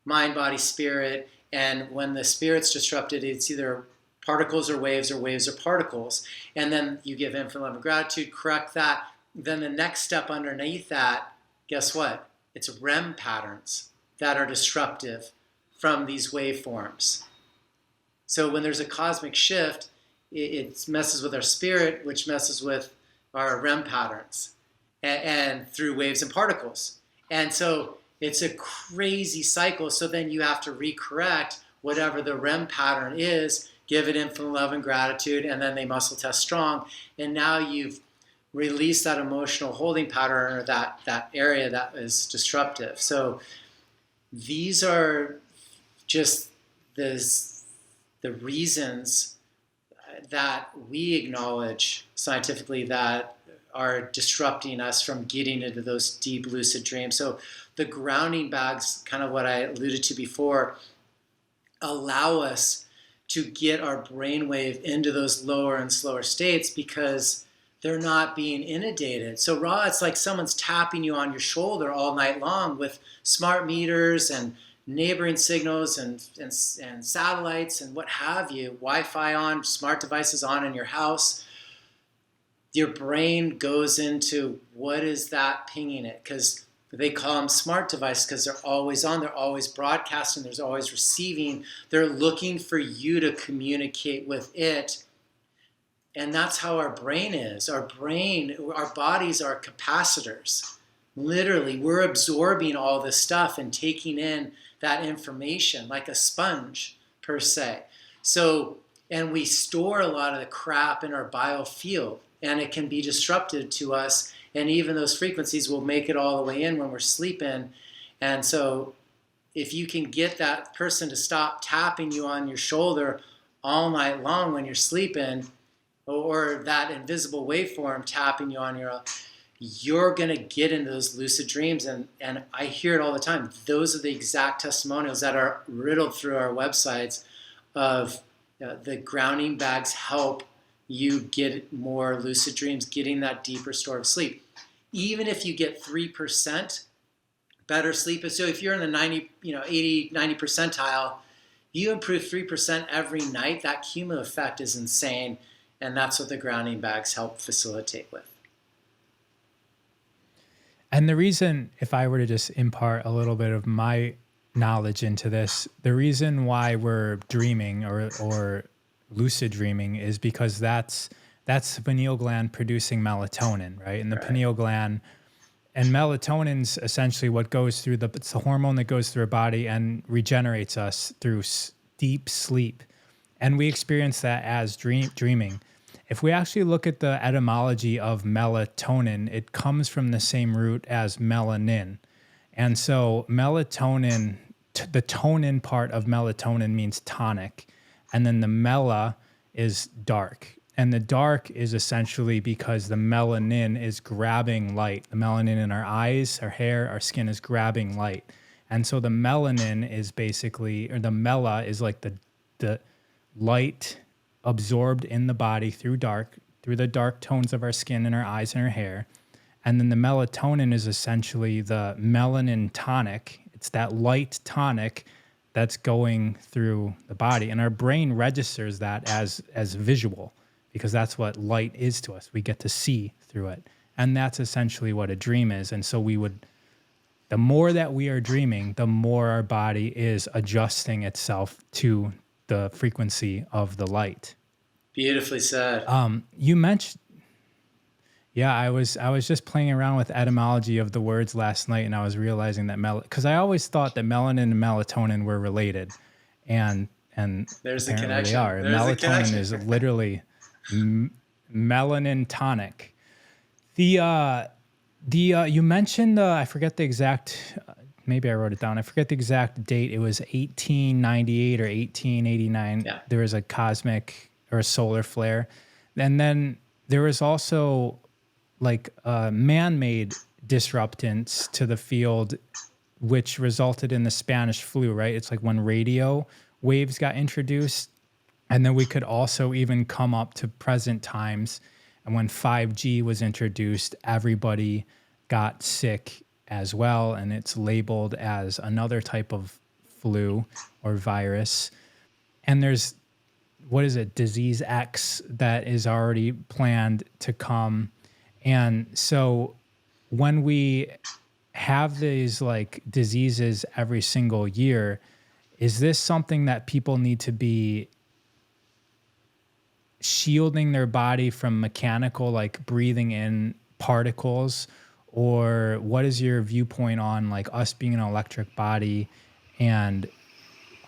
mind, body, spirit. And when the spirit's disrupted, it's either particles or waves or particles. And then you give infinite love and gratitude, correct that. Then the next step underneath that, guess what? It's REM patterns that are disruptive from these waveforms. So when there's a cosmic shift, it messes with our spirit, which messes with our REM patterns and through waves and particles. And so it's a crazy cycle. So then you have to recorrect whatever the REM pattern is, give it infinite love and gratitude, and then they muscle test strong. And now you've released that emotional holding pattern or that area that is disruptive. So these are just the reasons that we acknowledge scientifically that are disrupting us from getting into those deep lucid dreams. So the grounding bags, kind of what I alluded to before, allow us to get our brainwave into those lower and slower states because they're not being inundated. So Ra, it's like someone's tapping you on your shoulder all night long with smart meters and neighboring signals and satellites and what have you, Wi-Fi on, smart devices on in your house. Your brain goes into what is that pinging it? Because they call them smart devices because they're always on, they're always broadcasting, there's always receiving. They're looking for you to communicate with it. And that's how our brain is. Our bodies are capacitors. Literally, we're absorbing all this stuff and taking in that information like a sponge, per se. So, and we store a lot of the crap in our biofield, and it can be disruptive to us. And even those frequencies will make it all the way in when we're sleeping. And so if you can get that person to stop tapping you on your shoulder all night long when you're sleeping, or that invisible waveform tapping you on you're going to get into those lucid dreams. And I hear it all the time. Those are the exact testimonials that are riddled through our websites of the grounding bags help you get more lucid dreams, getting that deeper store of sleep. Even if you get 3% better sleep, so if you're in the 90 percentile, you improve 3% every night, that cumulative effect is insane. And that's what the grounding bags help facilitate with. And the reason, if I were to just impart a little bit of my knowledge into this, the reason why we're dreaming or lucid dreaming is because that's the pineal gland producing melatonin, right? And the pineal gland, and melatonin's essentially what goes through it's the hormone that goes through our body and regenerates us through deep sleep. And we experience that as dreaming. If we actually look at the etymology of melatonin, it comes from the same root as melanin. And so melatonin, the tonin part of melatonin means tonic. And then the mela is dark. And the dark is essentially because the melanin is grabbing light. The melanin in our eyes, our hair, our skin is grabbing light. And so the melanin is basically, or the mela is like the light absorbed in the body through the dark tones of our skin and our eyes and our hair. And then the melatonin is essentially the melanin tonic. It's that light tonic that's going through the body, and our brain registers that as visual, because that's what light is to us. We get to see through it, and that's essentially what a dream is. And so the more that we are dreaming, the more our body is adjusting itself to the frequency of the light. Beautifully said. You mentioned, yeah, I was just playing around with etymology of the words last night, and I was realizing that because I always thought that melanin and melatonin were related, and There's the apparently they connection. are. There's the Melatonin connection. is literally melanin tonic. You mentioned I forget the exact. Maybe I wrote it down. I forget the exact date. It was 1898 or 1889. Yeah. There was a cosmic or a solar flare, and then there was also like man-made disruptants to the field, which resulted in the Spanish flu, right? It's like when radio waves got introduced, and then we could also even come up to present times. And when 5G was introduced, everybody got sick as well, and it's labeled as another type of flu or virus. And there's, what is it, disease X that is already planned to come. And so when we have these like diseases every single year, is this something that people need to be shielding their body from mechanical, like breathing in particles? Or what is your viewpoint on like us being an electric body and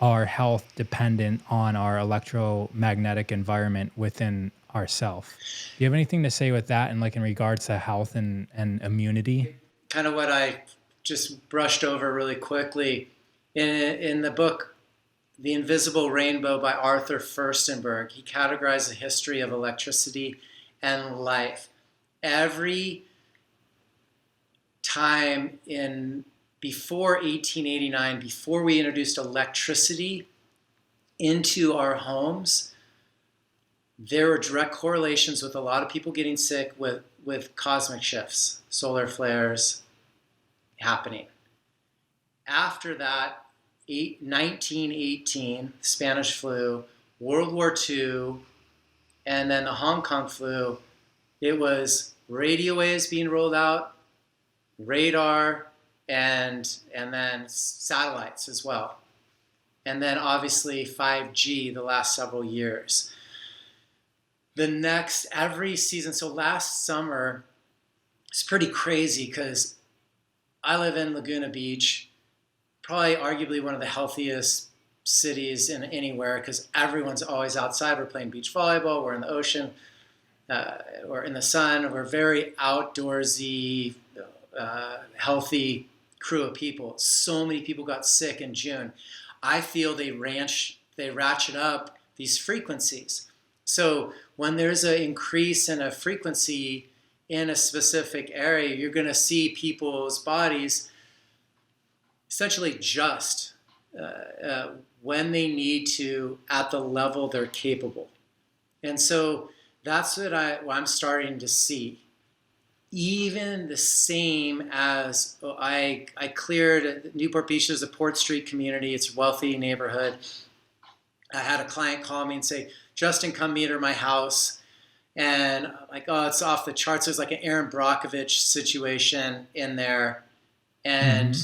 our health dependent on our electromagnetic environment within ourself? Do you have anything to say with that, and like in regards to health and immunity? Kind of what I just brushed over really quickly in the book The Invisible Rainbow by Arthur Furstenberg. He categorized the history of electricity and life. Every time before 1889, before we introduced electricity into our homes, there were direct correlations with a lot of people getting sick with cosmic shifts, solar flares happening. After that, 1918, Spanish flu, World War II, and then the Hong Kong flu, it was radio waves being rolled out, radar, and then satellites as well. And then obviously 5G the last several years. Every season, so last summer, it's pretty crazy because I live in Laguna Beach, probably arguably one of the healthiest cities in anywhere because everyone's always outside. We're playing beach volleyball, we're in the ocean, we're in the sun, we're very outdoorsy, healthy crew of people. So many people got sick in June. I feel they ratchet up these frequencies. So when there's an increase in a frequency in a specific area, you're going to see people's bodies essentially adjust when they need to at the level they're capable. And so that's what I'm starting to see. Even the same as I cleared Newport Beach is a Port Street community. It's a wealthy neighborhood. I had a client call me and say, Justin, come meet her at my house. And I'm like, oh, it's off the charts. There's like an Aaron Brockovich situation in there. And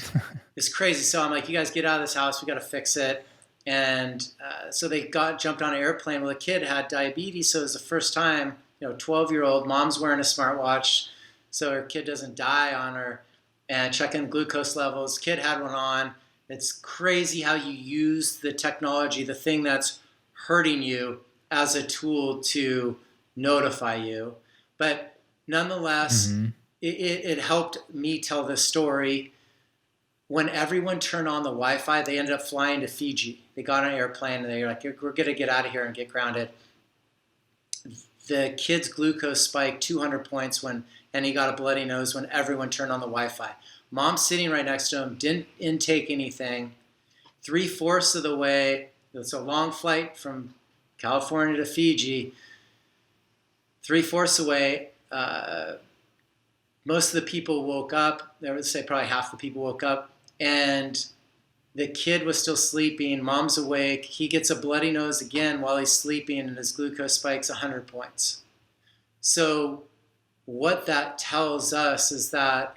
it's crazy. So I'm like, you guys get out of this house. We got to fix it. And so they jumped on an airplane. Well, the kid had diabetes. So it was the first time, 12-year-old, mom's wearing a smartwatch so her kid doesn't die on her, and checking glucose levels. Kid had one on. It's crazy how you use the technology, the thing that's hurting you, as a tool to notify you. But nonetheless, it helped me tell this story. When everyone turned on the Wi-Fi, they ended up flying to Fiji. They got on an airplane and they were like, we're going to get out of here and get grounded. The kid's glucose spiked 200 points and he got a bloody nose when everyone turned on the Wi-Fi. Mom sitting right next to him, didn't intake anything. 3/4 of the way, it's a long flight from California to Fiji. 3/4 away, most of the people woke up. I would say probably half the people woke up, and The kid was still sleeping, mom's awake, he gets a bloody nose again while he's sleeping, and his glucose spikes 100 points. So what that tells us is that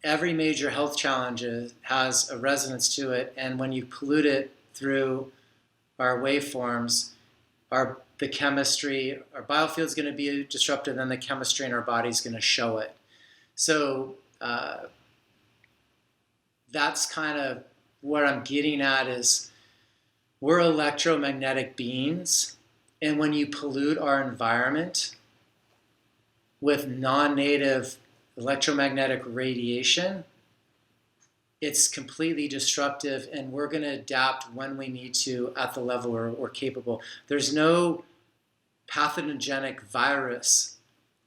every major health challenge has a resonance to it, and when you pollute it through our waveforms, the chemistry, our biofield is going to be disrupted, and the chemistry in our body is going to show it. So that's kind of what I'm getting at is we're electromagnetic beings, and when you pollute our environment with non-native electromagnetic radiation, it's completely destructive, and we're going to adapt when we need to at the level we're capable. There's no pathogenic virus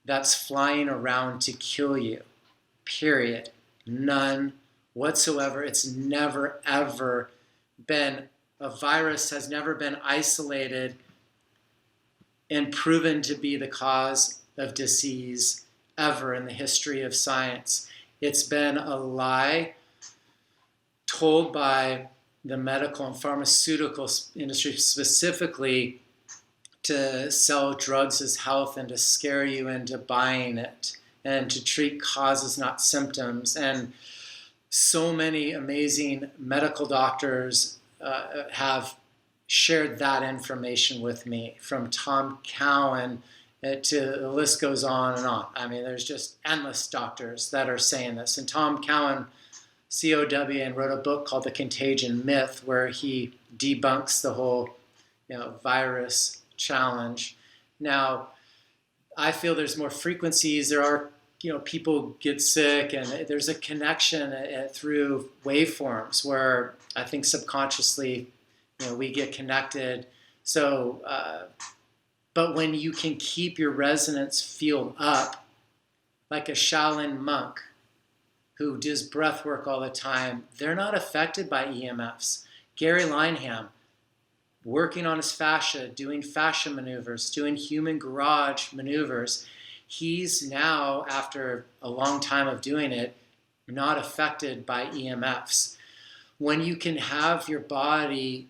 that's flying around to kill you, period. None whatsoever. It's never, ever been, a virus has never been isolated and proven to be the cause of disease ever in the history of science. It's been a lie told by the medical and pharmaceutical industry specifically to sell drugs as health and to scare you into buying it and to treat causes, not symptoms. And so many amazing medical doctors have shared that information with me, from Tom Cowan to the list goes on and on. I mean, there's just endless doctors that are saying this. And Tom Cowan, COW, and wrote a book called The Contagion Myth, where he debunks the whole virus challenge. Now, I feel there's more frequencies. There are, people get sick, and there's a connection through waveforms where I think subconsciously, we get connected. So, but when you can keep your resonance field up, like a Shaolin monk who does breath work all the time, they're not affected by EMFs. Gary Linehan, working on his fascia, doing fascia maneuvers, doing human garage maneuvers, he's now, after a long time of doing it, not affected by EMFs. When you can have your body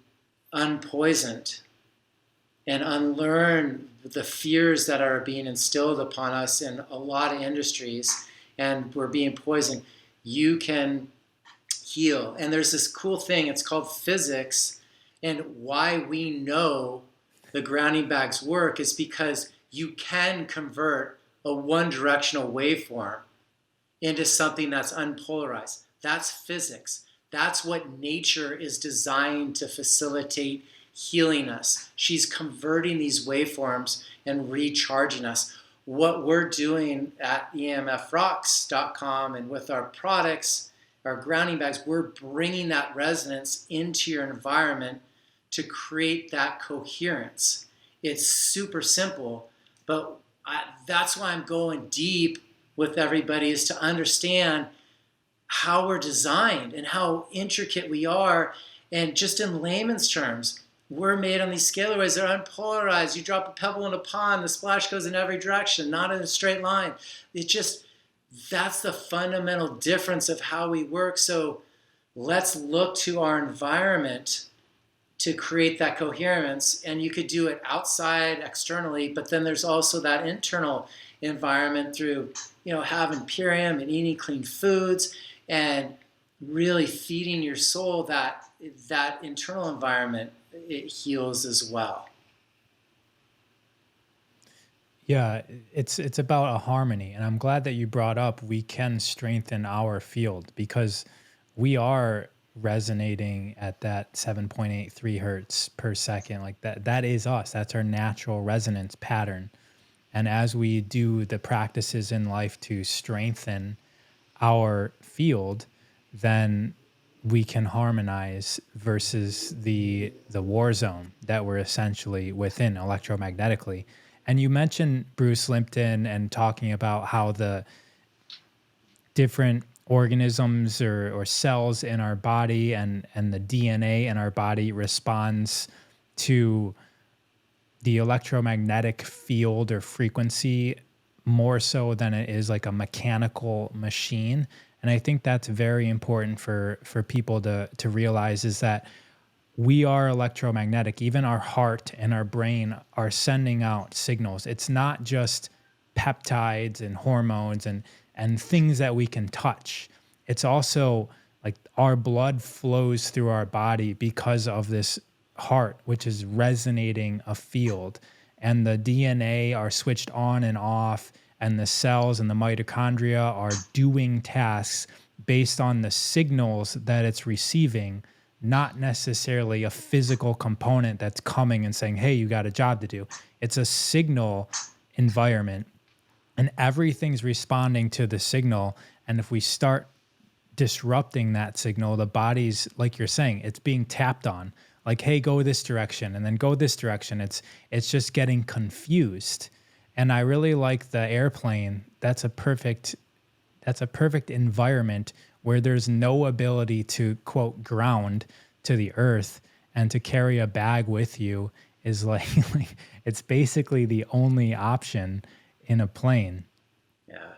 unpoisoned and unlearn the fears that are being instilled upon us in a lot of industries, and we're being poisoned, you can heal. And there's this cool thing, it's called physics, and why we know the grounding bags work is because you can convert a one-directional waveform into something that's unpolarized. That's physics. That's what nature is designed to facilitate healing us. She's converting these waveforms and recharging us. What we're doing at emfrocks.com and with our products, our grounding bags, we're bringing that resonance into your environment to create that coherence. It's super simple, but that's why I'm going deep with everybody, is to understand how we're designed and how intricate we are. And just in layman's terms, we're made on these scalar waves. They're unpolarized. You drop a pebble in a pond, the splash goes in every direction, not in a straight line. That's the fundamental difference of how we work. So let's look to our environment to create that coherence. And you could do it outside, externally, but then there's also that internal environment through, having Purium and eating clean foods and really feeding your soul that internal environment. It heals as well. Yeah, it's about a harmony, and I'm glad that you brought up we can strengthen our field, because we are resonating at that 7.83 hertz per second. Like that is us. That's our natural resonance pattern. And as we do the practices in life to strengthen our field, then we can harmonize versus the war zone that we're essentially within electromagnetically. And you mentioned Bruce Lipton and talking about how the different organisms or cells in our body and the DNA in our body responds to the electromagnetic field or frequency more so than it is like a mechanical machine. And I think that's very important for people to realize, is that we are electromagnetic. Even our heart and our brain are sending out signals. It's not just peptides and hormones and things that we can touch. It's also like our blood flows through our body because of this heart, which is resonating a field. And the DNA are switched on and off, and the cells and the mitochondria are doing tasks based on the signals that it's receiving, not necessarily a physical component that's coming and saying, hey, you got a job to do. It's a signal environment, and everything's responding to the signal. And if we start disrupting that signal, the body's, like you're saying, it's being tapped on. Like, hey, go this direction and then go this direction. It's just getting confused. And I really like the airplane. That's a perfect environment where there's no ability to, quote, ground to the earth, and to carry a bag with you is like it's basically the only option in a plane. Yeah.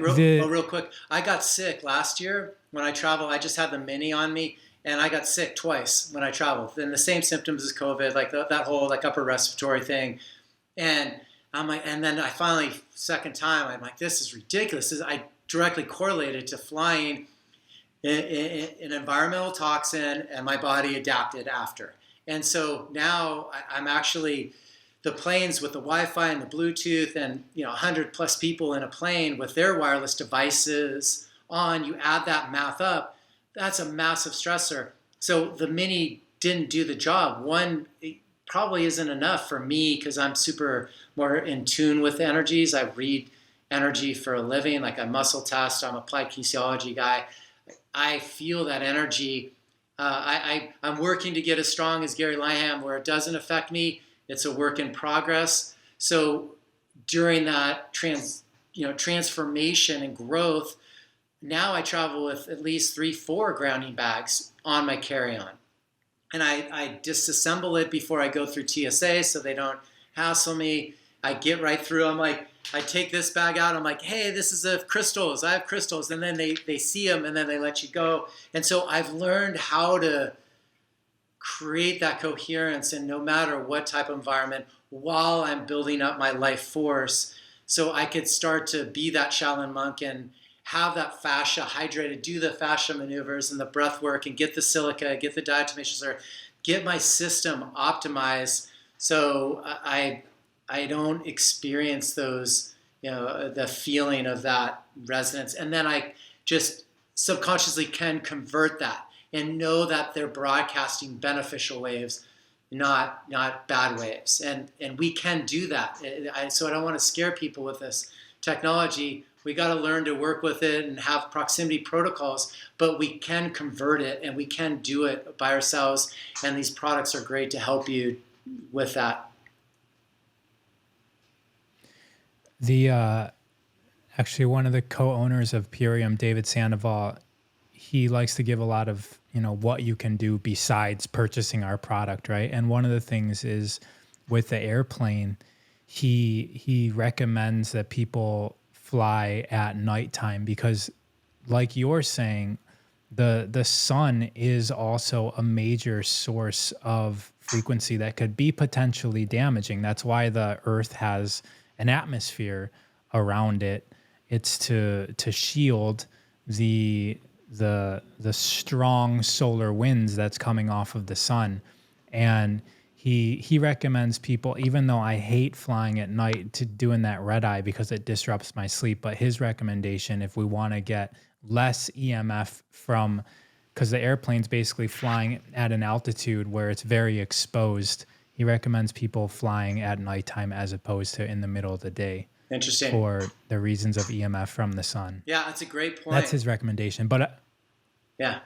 Real quick. I got sick last year when I traveled. I just had the mini on me, and I got sick twice when I traveled. And the same symptoms as COVID, like that whole like upper respiratory thing. And I'm like, and then I finally, second time, I'm like, this is ridiculous. I directly correlated to flying an environmental toxin, and my body adapted after. And so now I'm actually, the planes with the Wi-Fi and the Bluetooth, and 100 plus people in a plane with their wireless devices on, you add that math up, that's a massive stressor. So the mini didn't do the job. One, it probably isn't enough for me because I'm super more in tune with energies. I read energy for a living, like I muscle test. I'm an applied kinesiology guy. I feel that energy. I'm working to get as strong as Gary Lyham, where it doesn't affect me. It's a work in progress. So during that transformation and growth, now I travel with at least 3-4 grounding bags on my carry-on. And I disassemble it before I go through TSA so they don't hassle me. I get right through. I'm like, I take this bag out. I'm like, hey, this is crystals. I have crystals. And then they see them, and then they let you go. And so I've learned how to create that coherence in no matter what type of environment while I'm building up my life force, so I could start to be that Shaolin monk and have that fascia hydrated, do the fascia maneuvers and the breath work, and get the silica, get the diatomaceous earth, get my system optimized so I don't experience those, the feeling of that resonance. And then I just subconsciously can convert that and know that they're broadcasting beneficial waves, not bad waves. And we can do that. So I don't want to scare people with this technology. We got to learn to work with it and have proximity protocols, but we can convert it, and we can do it by ourselves. And these products are great to help you with that. Actually, one of the co-owners of Purium, David Sandoval, he likes to give a lot of, what you can do besides purchasing our product, right? And one of the things is with the airplane, he recommends that people fly at nighttime because, like you're saying, the sun is also a major source of frequency that could be potentially damaging. That's why the Earth has an atmosphere around it. It's to shield the strong solar winds that's coming off of the sun. And he recommends people, even though I hate flying at night, to doing that red eye because it disrupts my sleep. But his recommendation, if we want to get less EMF from, because the airplane's basically flying at an altitude where it's very exposed, he recommends people flying at nighttime as opposed to in the middle of the day. Interesting. For the reasons of EMF from the sun. Yeah, that's a great point. That's his recommendation. But yeah.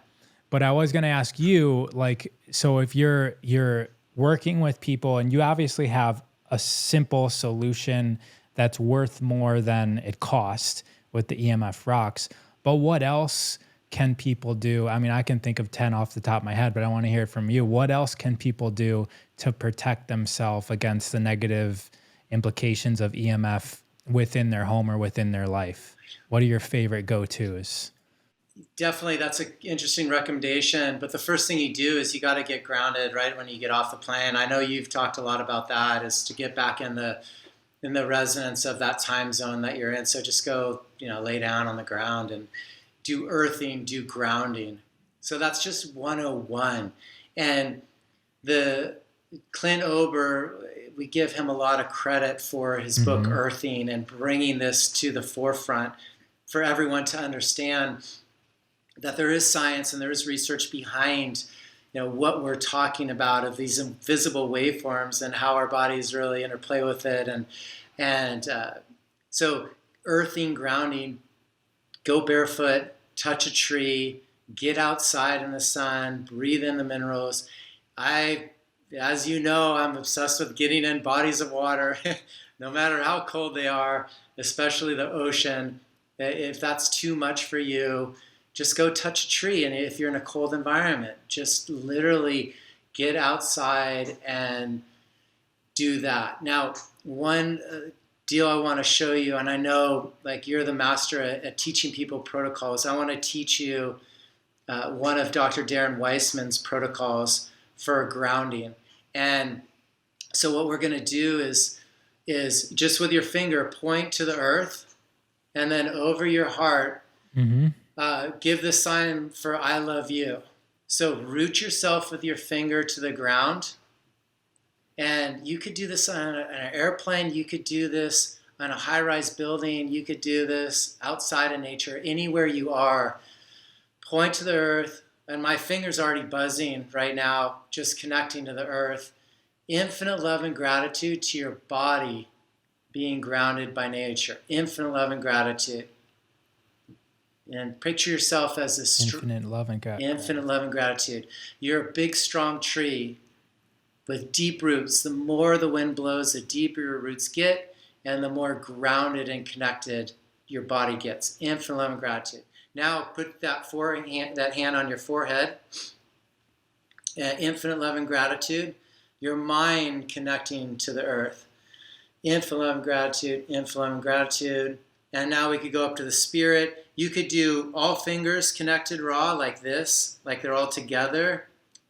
But I was going to ask you, like, so if you're working with people and you obviously have a simple solution that's worth more than it cost with the EMF rocks, but what else can people do? I mean, I can think of 10 off the top of my head, but I want to hear it from you. What else can people do to protect themselves against the negative implications of EMF within their home or within their life? What are your favorite go-tos? Definitely, that's an interesting recommendation. But the first thing you do is you got to get grounded right when you get off the plane. I know you've talked a lot about that, is to get back in the resonance of that time zone that you're in. So just go, lay down on the ground and do earthing, do grounding. So that's just 101. And the Clint Ober, we give him a lot of credit for his book Earthing and bringing this to the forefront for everyone to understand that there is science and there is research behind what we're talking about of these invisible waveforms and how our bodies really interplay with it. And so earthing, grounding, go barefoot, touch a tree, get outside in the sun, breathe in the minerals. As you know, I'm obsessed with getting in bodies of water, no matter how cold they are, especially the ocean. If that's too much for you, just go touch a tree. And if you're in a cold environment, just literally get outside and do that. Now, one deal I want to show you, and I know like you're the master at teaching people protocols. I want to teach you one of Dr. Darren Weissman's protocols for grounding. And so what we're going to do is just with your finger, point to the earth, and then over your heart, give the sign for I love you. So root yourself with your finger to the ground. And you could do this on an airplane. You could do this on a high-rise building. You could do this outside in nature, anywhere you are. Point to the earth. And my finger's already buzzing right now, just connecting to the earth. Infinite love and gratitude to your body being grounded by nature. Infinite love and gratitude. And picture yourself as this infinite love and gratitude. You're a big, strong tree with deep roots. The more the wind blows, the deeper your roots get, and the more grounded and connected your body gets. Infinite love and gratitude. Now put that hand on your forehead. Infinite love and gratitude. Your mind connecting to the earth. Infinite love and gratitude. Infinite love and gratitude. And now we could go up to the spirit. You could do all fingers connected raw like this, like they're all together.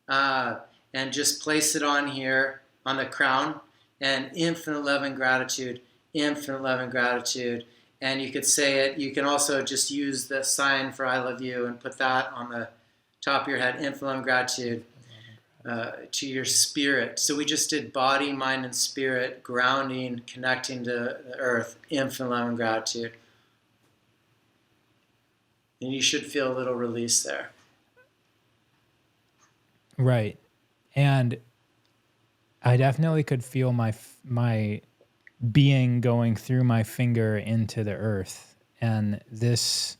And just place it on here, on the crown. And infinite love and gratitude. Infinite love and gratitude. And you could say it. You can also just use the sign for I love you and put that on the top of your head. Infinite love and gratitude to your spirit. So we just did body, mind, and spirit, grounding, connecting to the earth. Infinite love and gratitude. And you should feel a little release there. Right. And I definitely could feel my being going through my finger into the earth, and this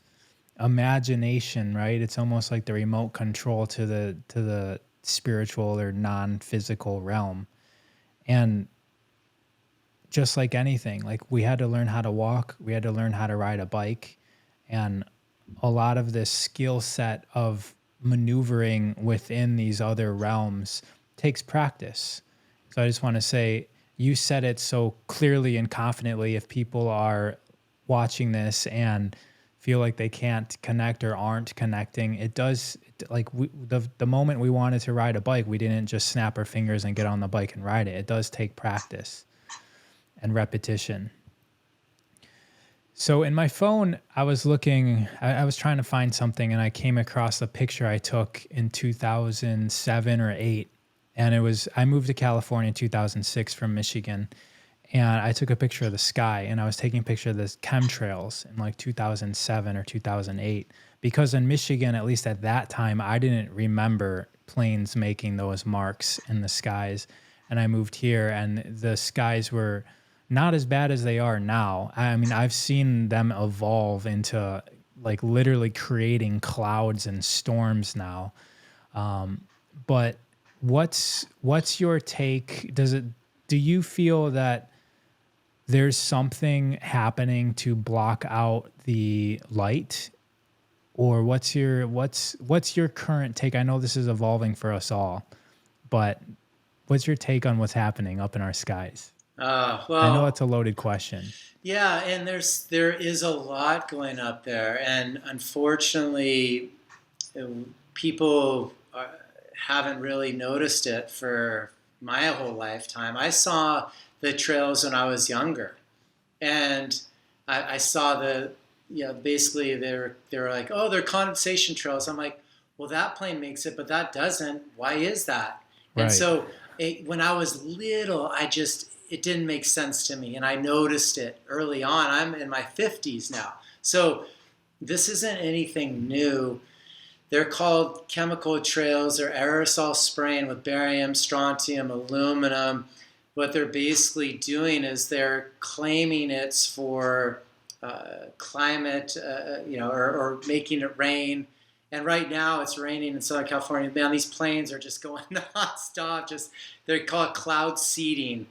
imagination, right? It's almost like the remote control to the spiritual or non-physical realm. And just like anything, like we had to learn how to walk, we had to learn how to ride a bike, and a lot of this skill set of maneuvering within these other realms takes practice. So I just want to say, you said it so clearly and confidently. If people are watching this and feel like they can't connect or aren't connecting, it does, like the moment we wanted to ride a bike, we didn't just snap our fingers and get on the bike and ride it. It does take practice and repetition. So in my phone, I was looking, I was trying to find something, and I came across a picture I took in 2007 or 8. And I moved to California in 2006 from Michigan, and I took a picture of the sky, and I was taking a picture of the chemtrails in like 2007 or 2008, because in Michigan, at least at that time, I didn't remember planes making those marks in the skies. And I moved here, and the skies were not as bad as they are now. I mean, I've seen them evolve into like literally creating clouds and storms now. But what's your take? Do you feel that there's something happening to block out the light? Or what's your current take? I know this is evolving for us all, but what's your take on what's happening up in our skies? I know Well, it's a loaded question. yeah, and there is a lot going up there, and unfortunately, uh, people haven't really noticed it for my whole lifetime. I saw the trails when I was younger, and I saw basically they're like, oh, they're condensation trails. I'm like, well, that plane makes it, but that doesn't. Why is that? And Right. so when I was little, it didn't make sense to me, and I noticed it early on. I'm in my 50s now, so this isn't anything new. They're called chemical trails or aerosol spraying with barium, strontium, aluminum. What they're basically doing is they're claiming it's for climate, or making it rain. And right now it's raining in Southern California. Man, these planes are just going nonstop. They call it cloud seeding.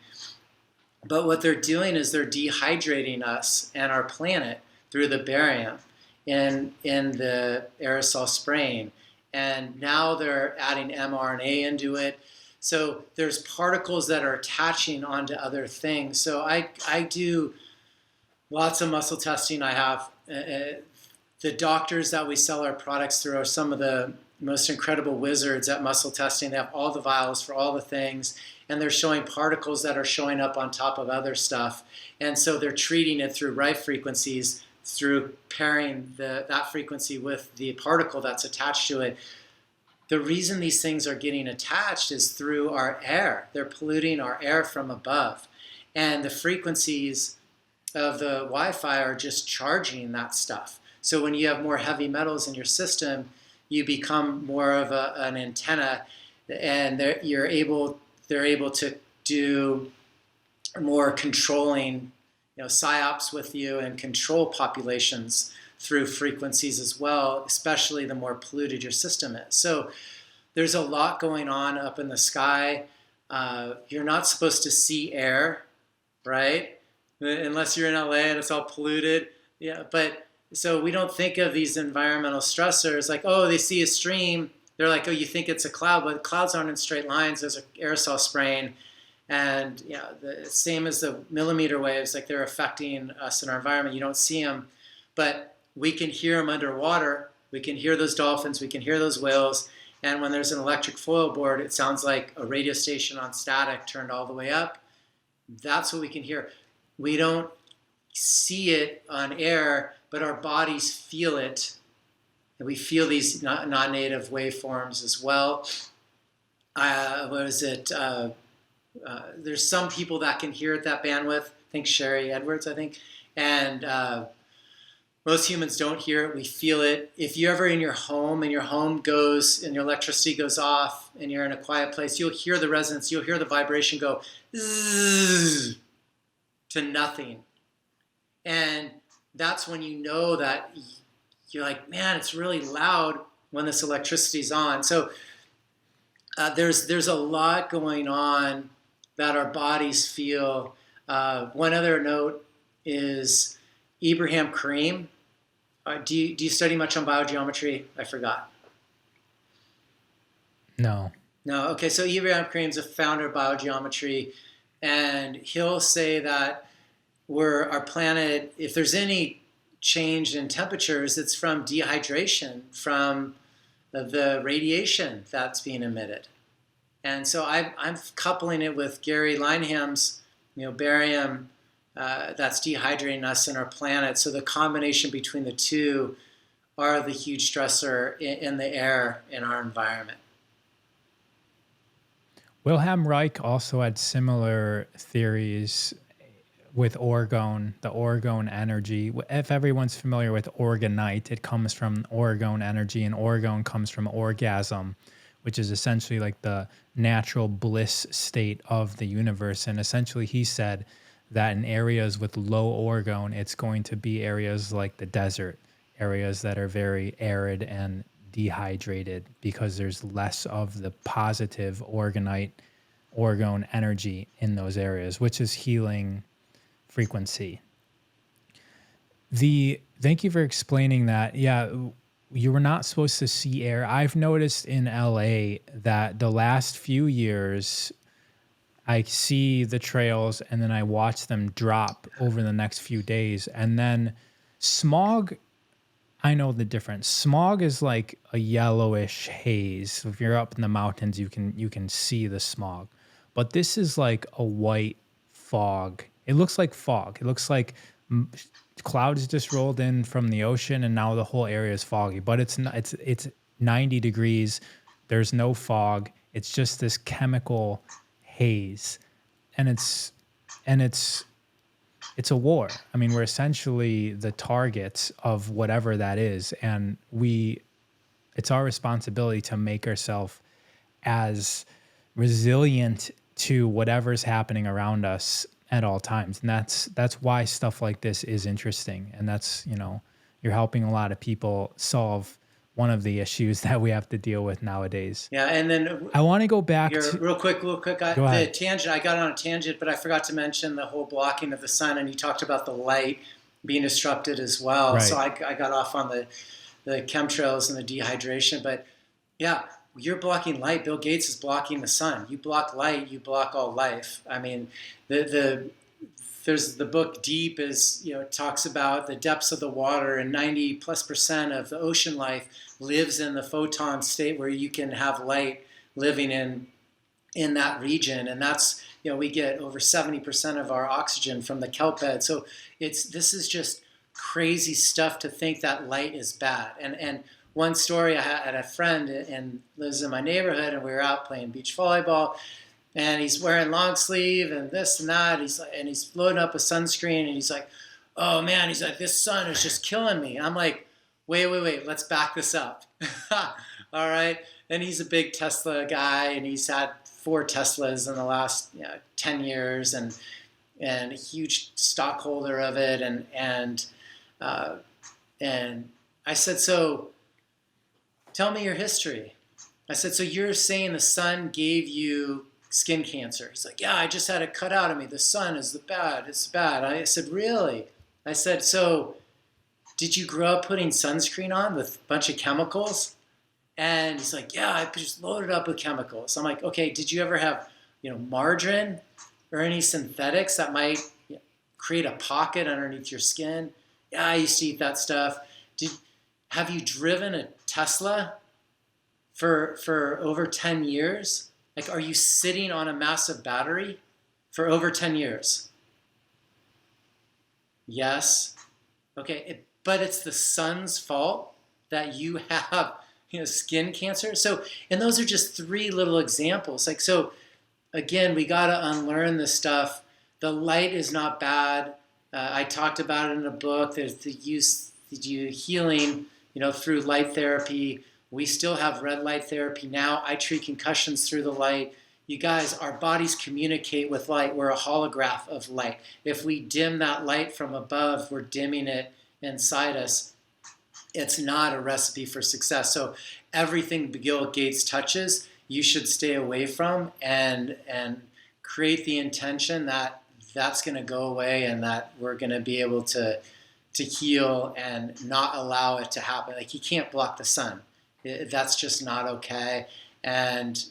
But what they're doing is they're dehydrating us and our planet through the barium in the aerosol spraying. And now they're adding mRNA into it. So there's particles that are attaching onto other things. So I do lots of muscle testing. I have the doctors that we sell our products through are some of the most incredible wizards at muscle testing. They have all the vials for all the things, and they're showing particles that are showing up on top of other stuff. And so they're treating it through right frequencies, through pairing that frequency with the particle that's attached to it. The reason these things are getting attached is through our air. They're polluting our air from above. And the frequencies of the Wi-Fi are just charging that stuff. So when you have more heavy metals in your system, you become more of an antenna, and they're able to do more controlling, psyops with you and control populations through frequencies as well, especially the more polluted your system is. So there's a lot going on up in the sky. You're not supposed to see air, right? Unless you're in LA and it's all polluted. Yeah, but so we don't think of these environmental stressors like, oh, they see a stream. They're like, oh, you think it's a cloud, but clouds aren't in straight lines. There's an aerosol spraying. And the same as the millimeter waves, like they're affecting us in our environment. You don't see them, but we can hear them underwater. We can hear those dolphins. We can hear those whales. And when there's an electric foil board, it sounds like a radio station on static turned all the way up. That's what we can hear. We don't see it on air, but our bodies feel it. And we feel these non-native waveforms as well. There's some people that can hear at that bandwidth. I think Sherry Edwards, and most humans don't hear it. We feel it. If you're ever in your home and your home goes and your electricity goes off and you're in a quiet place, you'll hear the resonance. You'll hear the vibration go zzz, to nothing, and that's when you know that you're like, man, it's really loud when this electricity's on. So there's a lot going on that our bodies feel. One other note is Ibrahim Karim. Do you study much on biogeometry? I forgot. No. No. Okay. So Ibrahim Karim's a founder of biogeometry, and he'll say that our planet, if there's any change in temperatures, it's from dehydration, from the radiation that's being emitted. And so I'm coupling it with Gary Lineham's, barium that's dehydrating us and our planet. So the combination between the two are the huge stressor in the air in our environment. Wilhelm Reich also had similar theories with orgone, the orgone energy. If everyone's familiar with orgonite, it comes from orgone energy, and orgone comes from orgasm, which is essentially like the natural bliss state of the universe. And essentially he said that in areas with low orgone, it's going to be areas like the desert, areas that are very arid and dehydrated because there's less of the positive orgone energy in those areas, which is healing frequency. Thank you for explaining that. Yeah, you were not supposed to see air. I've noticed in LA that the last few years, I see the trails and then I watch them drop over the next few days. And then smog, I know the difference. Smog is like a yellowish haze. So if you're up in the mountains, you can see the smog. But this is like a white fog. It looks like fog. It looks like m- clouds just rolled in from the ocean and now the whole area is foggy. But it's not, it's 90 degrees. There's no fog. It's just this chemical haze. And it's a war. I mean, we're essentially the targets of whatever that is, and it's our responsibility to make ourselves as resilient to whatever's happening around us at all times. And that's why stuff like this is interesting. And that's, you're helping a lot of people solve one of the issues that we have to deal with nowadays. Yeah, and then I want to go back here, to real quick. go The ahead. tangent. I got on a tangent, but I forgot to mention the whole blocking of the sun, and you talked about the light being disrupted as well. So Right. I got off on the chemtrails and the dehydration, but yeah, you're blocking light. Bill Gates is blocking the sun. You block light, you block all life. I mean, the there's the book Deep is, it talks about the depths of the water, and 90+% of the ocean life lives in the photon state where you can have light living in that region. And that's, we get over 70% of our oxygen from the kelp bed. So this is just crazy stuff to think that light is bad. And one story, I had a friend and lives in my neighborhood, and we were out playing beach volleyball, and he's wearing long sleeve and this and that. He's loading up a sunscreen, and he's like, "Oh man," he's like, "this sun is just killing me." I'm like, wait, let's back this up. All right. And he's a big Tesla guy, and he's had 4 Teslas in the last 10 years, and a huge stockholder of it. And I said, "So tell me your history." I said, "So you're saying the sun gave you skin cancer?" He's like, "Yeah, I just had it cut out of me. The sun is bad. It's bad." I said, "Really?" I said, "So did you grow up putting sunscreen on with a bunch of chemicals?" And he's like, "Yeah, I just loaded up with chemicals." I'm like, "Okay, did you ever have, margarine or any synthetics that might create a pocket underneath your skin?" "Yeah, I used to eat that stuff." Have you driven a Tesla for over 10 years? Like, are you sitting on a massive battery for over 10 years? Yes. Okay, but it's the sun's fault that you have, skin cancer. So, and those are just 3 little examples. Like, so again, we got to unlearn this stuff. The light is not bad. I talked about it in a book. There's the healing, through light therapy. We still have red light therapy now. I treat concussions through the light. You guys, our bodies communicate with light. We're a holograph of light. If we dim that light from above, we're dimming it inside us. It's not a recipe for success. So everything Bill Gates touches, you should stay away from, and create the intention that that's going to go away, and that we're going to be able to heal and not allow it to happen. Like, you can't block the sun. That's just not okay. And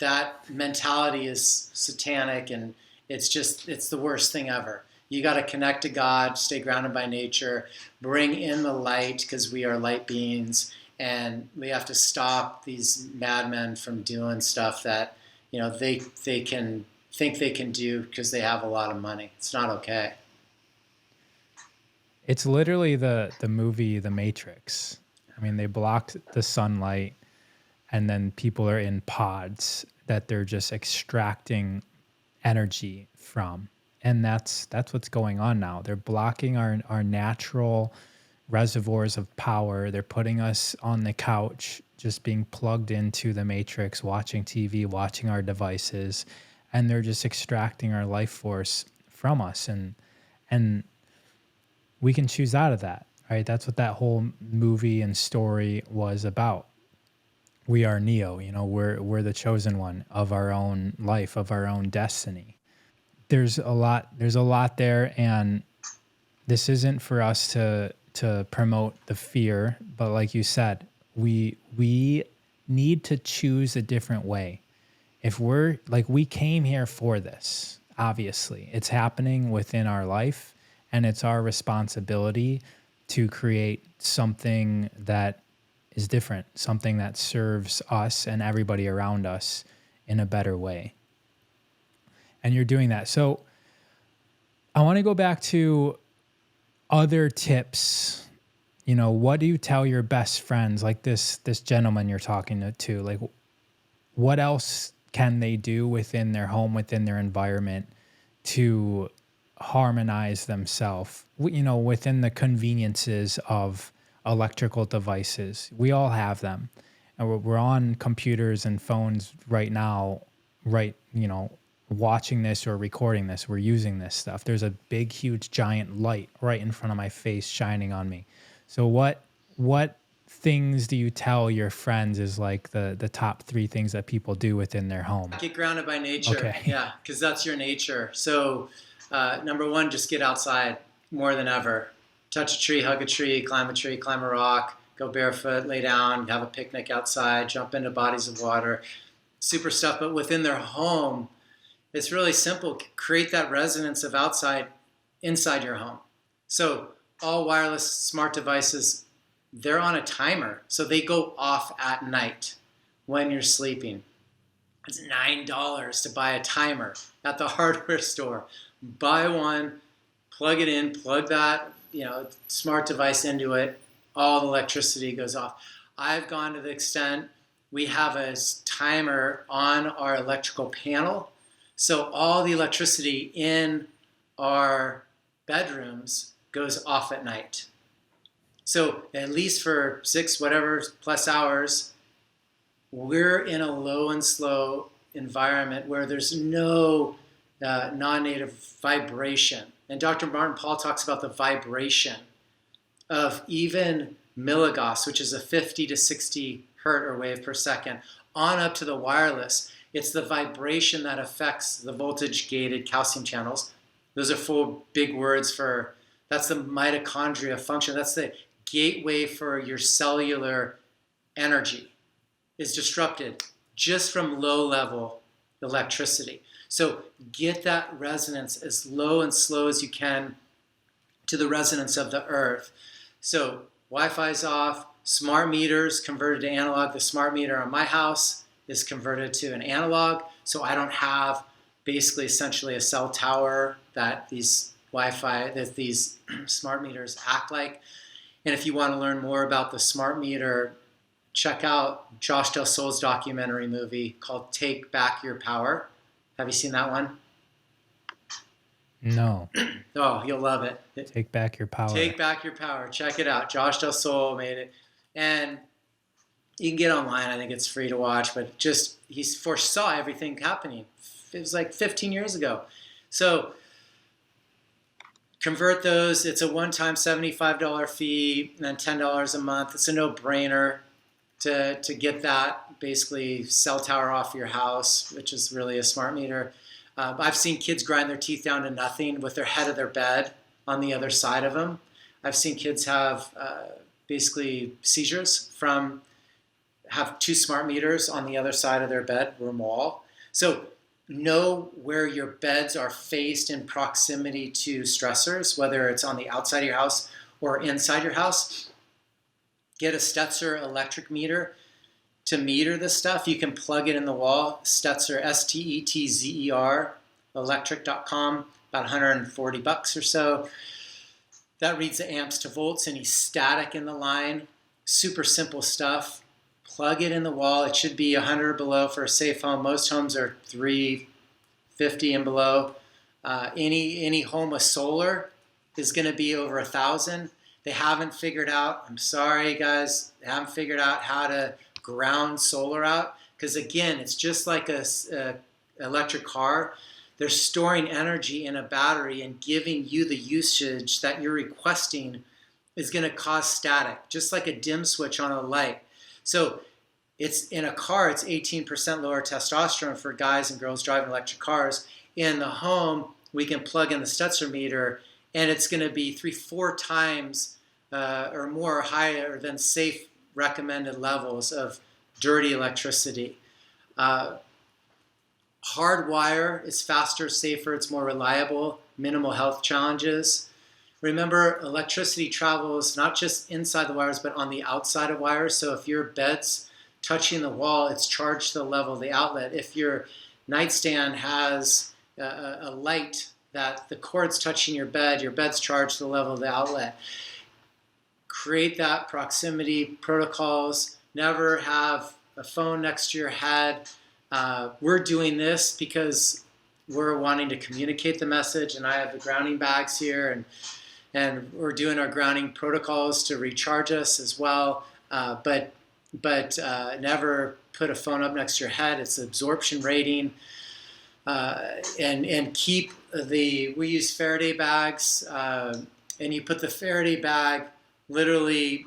that mentality is satanic, and it's the worst thing ever. You got to connect to God, stay grounded by nature, bring in the light, because we are light beings, and we have to stop these madmen from doing stuff that they can think they can do because they have a lot of money. It's not okay. It's literally the movie The Matrix. I mean, they blocked the sunlight, and then people are in pods that they're just extracting energy from. And that's what's going on now. They're blocking our natural reservoirs of power. They're putting us on the couch, just being plugged into the matrix, watching TV, watching our devices, and they're just extracting our life force from us. And we can choose out of that, right? That's what that whole movie and story was about. We are Neo, we're the chosen one of our own life, of our own destiny. There's a lot there, and this isn't for us to promote the fear, but like you said, we need to choose a different way. if we're like, we came here for this, obviously. It's happening within our life, and it's our responsibility to create something that is different, something that serves us and everybody around us in a better way. And you're doing that. So I want to go back to other tips. You know, what do you tell your best friends, like this gentleman you're talking to? Like, what else can they do within their home, within their environment, to harmonize themselves, you know, within the conveniences of electrical devices? We all have them, and we're on computers and phones right now, right? You know, watching this or recording this, we're using this stuff. There's a big, huge, giant light right in front of my face shining on me. So what things do you tell your friends is like the top 3 things that people do within their home? Get grounded by nature. Okay. Yeah, because that's your nature. So number 1, just get outside more than ever. Touch a tree, hug a tree, climb a rock, go barefoot, lay down, have a picnic outside, jump into bodies of water, super stuff. But within their home, it's really simple. Create that resonance of outside inside your home. So all wireless smart devices, they're on a timer. So they go off at night when you're sleeping. It's $9 to buy a timer at the hardware store. Buy one, plug it in, plug that, you know, smart device into it. All the electricity goes off. I've gone to the extent we have a timer on our electrical panel. So all the electricity in our bedrooms goes off at night. So at least for 6 whatever plus hours, we're in a low and slow environment where there's no non-native vibration. And Dr. Martin Paul talks about the vibration of even milligauss, which is a 50 to 60 hertz or wave per second, on up to the wireless. It's the vibration that affects the voltage-gated calcium channels. Those are 4 big words for, that's the mitochondria function. That's the gateway for your cellular energy is disrupted just from low-level electricity. So get that resonance as low and slow as you can to the resonance of the earth. So Wi-Fi's off, smart meters converted to analog. The smart meter on my house is converted to an analog, so I don't have basically essentially a cell tower that these Wi-Fi, that these smart meters act like. And if you want to learn more about the smart meter, check out Josh Del Sol's documentary movie called Take Back Your Power. Have you seen that one? No. Oh, you'll love it. Take Back Your Power. Take Back Your Power. Check it out. Josh Del Sol made it. And you can get online. I think it's free to watch. But just, he foresaw everything happening. It was like 15 years ago. So convert those. It's a one-time $75 fee and then $10 a month. It's a no-brainer to get that basically cell tower off your house, which is really a smart meter. I've seen kids grind their teeth down to nothing with their head of their bed on the other side of them. I've seen kids have basically seizures from have 2 smart meters on the other side of their bedroom wall. So know where your beds are faced in proximity to stressors, whether it's on the outside of your house or inside your house. Get a Stetzer electric meter to meter this stuff. You can plug it in the wall. Stetzer, S-T-E-T-Z-E-R, electric.com, about $140 or so. That reads the amps to volts, any static in the line. Super simple stuff. Plug it in the wall. It should be 100 or below for a safe home. Most homes are 350 and below. Any home with solar is going to be over 1,000. They haven't figured out, I'm sorry guys, they haven't figured out how to ground solar out. Because again, it's just like a electric car. They're storing energy in a battery and giving you the usage that you're requesting is going to cause static, just like a dim switch on a light. So it's in a car, it's 18% lower testosterone for guys and girls driving electric cars. In the home, we can plug in the Stetzer meter, and it's going to be 3-4 times or more higher than safe recommended levels of dirty electricity. Hard wire is faster, safer, it's more reliable, minimal health challenges. Remember, electricity travels not just inside the wires, but on the outside of wires. So if your bed's touching the wall, it's charged to the level of the outlet. If your nightstand has a light that the cord's touching your bed's charged to the level of the outlet. Create that proximity protocols. Never have a phone next to your head. We're doing this because we're wanting to communicate the message, and I have the grounding bags here, and we're doing our grounding protocols to recharge us as well. But never put a phone up next to your head. It's absorption rating, and keep we use Faraday bags, and you put the Faraday bag literally.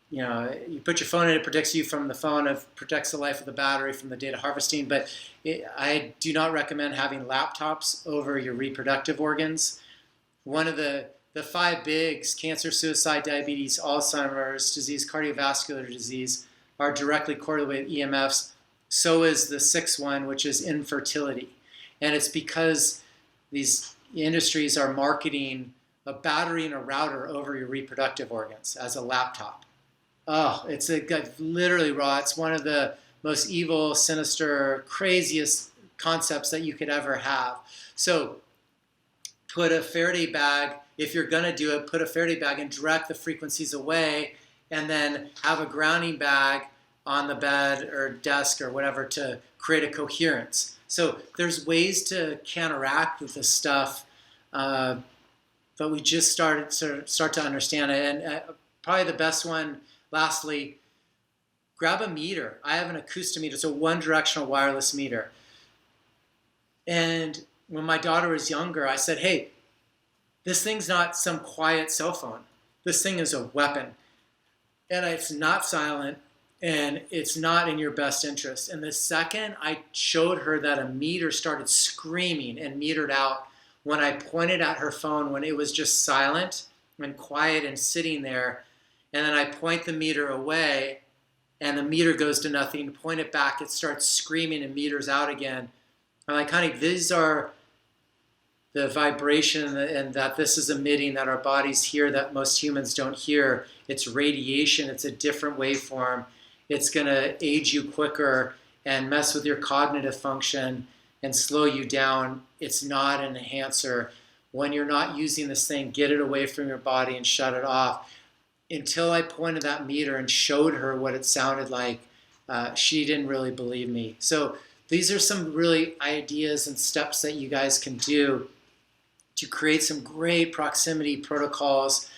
You put your phone in, it protects you from the phone, it protects the life of the battery from the data harvesting, but I do not recommend having laptops over your reproductive organs. One of the 5 bigs, cancer, suicide, diabetes, Alzheimer's disease, cardiovascular disease, are directly correlated with EMFs. So is the 6th one, which is infertility. And it's because these industries are marketing a battery and a router over your reproductive organs as a laptop. Oh, it's literally raw. It's one of the most evil, sinister, craziest concepts that you could ever have. So put a Faraday bag, if you're going to do it, put a Faraday bag and direct the frequencies away, and then have a grounding bag on the bed or desk or whatever to create a coherence. So there's ways to counteract with this stuff, but we just start to understand it. And probably the best one, lastly, grab a meter. I have an acoustimeter. It's a one-directional wireless meter. And when my daughter was younger, I said, hey, this thing's not some quiet cell phone. This thing is a weapon. And it's not silent, and it's not in your best interest. And the second I showed her that a meter started screaming and metered out, when I pointed at her phone when it was just silent and quiet and sitting there, and then I point the meter away, and the meter goes to nothing, point it back, it starts screaming and meters out again. I'm like, honey, these are the vibration and that this is emitting that our bodies hear that most humans don't hear. It's radiation. It's a different waveform. It's going to age you quicker and mess with your cognitive function and slow you down. It's not an enhancer. When you're not using this thing, get it away from your body and shut it off. Until I pointed that meter and showed her what it sounded like, she didn't really believe me. So these are some really ideas and steps that you guys can do to create some great proximity protocols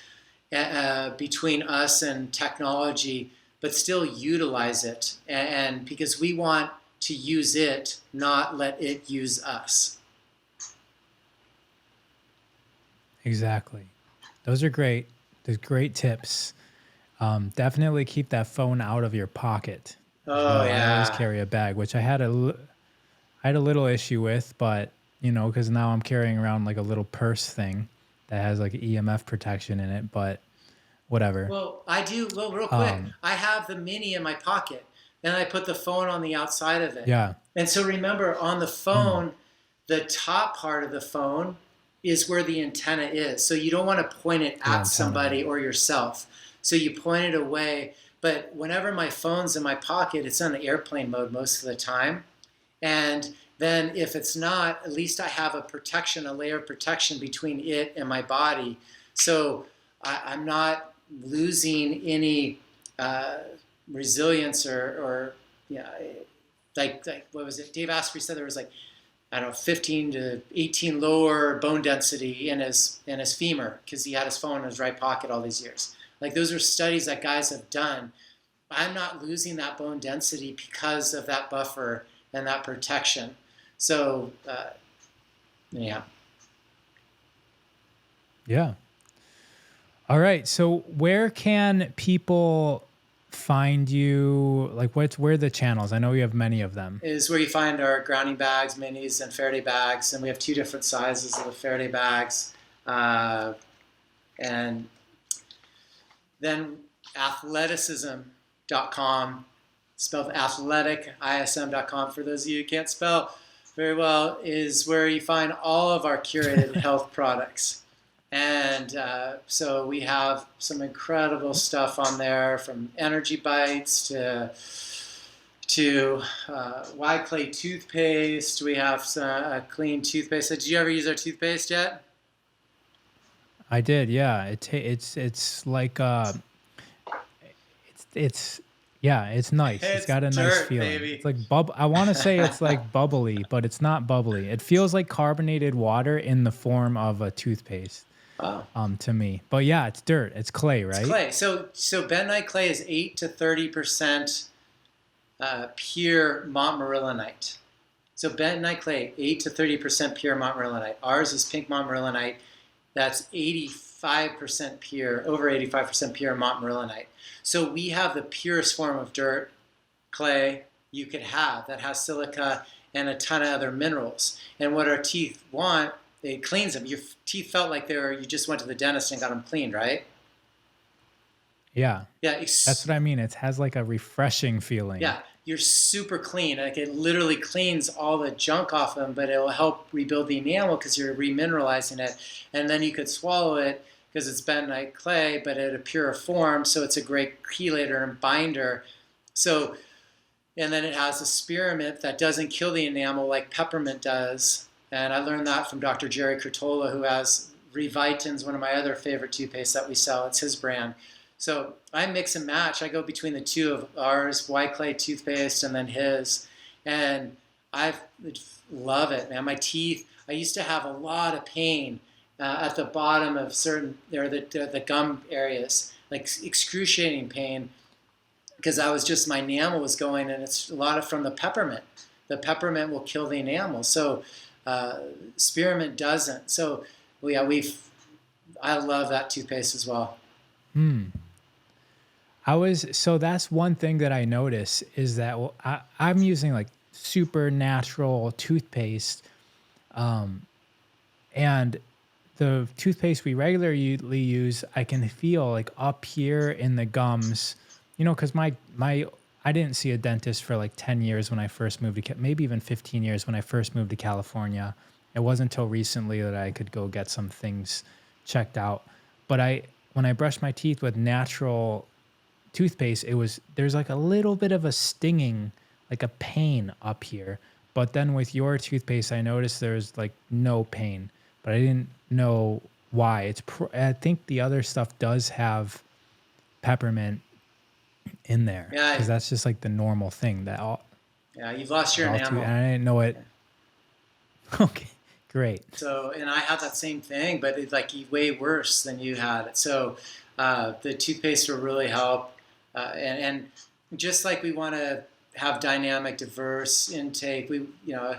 between us and technology, but still utilize it. And because we want to use it, not let it use us. Exactly. Those are great. There's great tips. Definitely keep that phone out of your pocket. Oh, I always yeah. carry a bag, which I had a little issue with, but because now I'm carrying around like a little purse thing that has like EMF protection in it, but whatever. Well, I do. Well, real quick, I have the Mini in my pocket, and I put the phone on the outside of it. Yeah. And so remember, on the phone, the top part of the phone is where the antenna is. So you don't want to point it at somebody or yourself. So you point it away. But whenever my phone's in my pocket, it's on airplane mode most of the time. And then if it's not, at least I have a layer of protection between it and my body. So I'm not losing any resilience or like what was it? Dave Asprey said there was 15 to 18 lower bone density in his femur because he had his phone in his right pocket all these years. Like those are studies that guys have done. I'm not losing that bone density because of that buffer and that protection. So, yeah. Yeah. All right. So where can people find you? Like where are the channels? I know you have many of them. Is where you find our grounding bags, minis, and Faraday bags. And we have 2 different sizes of the Faraday bags. And then athleticism.com, spelled athletic, ism.com for those of you who can't spell. very well, is where you find all of our curated health products. And so we have some incredible stuff on there, from energy bites to white clay toothpaste. We have some, clean toothpaste. So did you ever use our toothpaste yet? I did, yeah. It's like it's yeah, it's nice. It's It's got a nice dirt, feeling. It's baby. like I want to say it's like bubbly, but it's not bubbly. It feels like carbonated water in the form of a toothpaste, Wow. to me. But yeah, it's dirt. It's clay, It's right? clay. So bentonite clay is 8 to 30% pure montmorillonite. So bentonite clay, 8 to 30% pure montmorillonite. Ours is pink montmorillonite. That's 85% pure, over 85% pure montmorillonite. So we have the purest form of dirt, clay you could have that has silica and a ton of other minerals. And what our teeth want, it cleans them. Your teeth felt like you just went to the dentist and got them cleaned, right? Yeah. Yeah, That's what I mean. It has like a refreshing feeling. yeah, you're super clean. Like it literally cleans all the junk off them, but it will help rebuild the enamel because you're remineralizing it. And then you could swallow it because it's bentonite clay, but at a pure form, so it's a great chelator and binder. So, and then it has a spearmint that doesn't kill the enamel like peppermint does. And I learned that from Dr. Jerry Curtola, who has Revitins, one of my other favorite toothpaste that we sell. It's his brand. So I mix and match. I go between the two of ours, white clay toothpaste, and then his. And I love it, man. My teeth, I used to have a lot of pain at the bottom of the gum areas, like excruciating pain, because I was just, my enamel was going, and it's a lot of from the peppermint. The peppermint will kill the enamel. So spearmint doesn't. So I love that toothpaste as well. Hmm. So that's one thing that I notice is that I'm using like super natural toothpaste, and the toothpaste we regularly use, I can feel like up here in the gums, because I didn't see a dentist for like 10 years when I first moved to, maybe even 15 years when I first moved to California. It wasn't until recently that I could go get some things checked out. But when I brushed my teeth with natural toothpaste, there's like a little bit of a stinging, like a pain up here. But then with your toothpaste, I noticed there's like no pain, but I didn't know why. I think the other stuff does have peppermint in there because Yeah, that's just like the normal thing yeah, you've lost that your all tooth. And enamel. I didn't know it. Okay, great. So, and I had that same thing, but it's like way worse than you had it. So, the toothpaste will really help. And just like we want to have dynamic, diverse intake,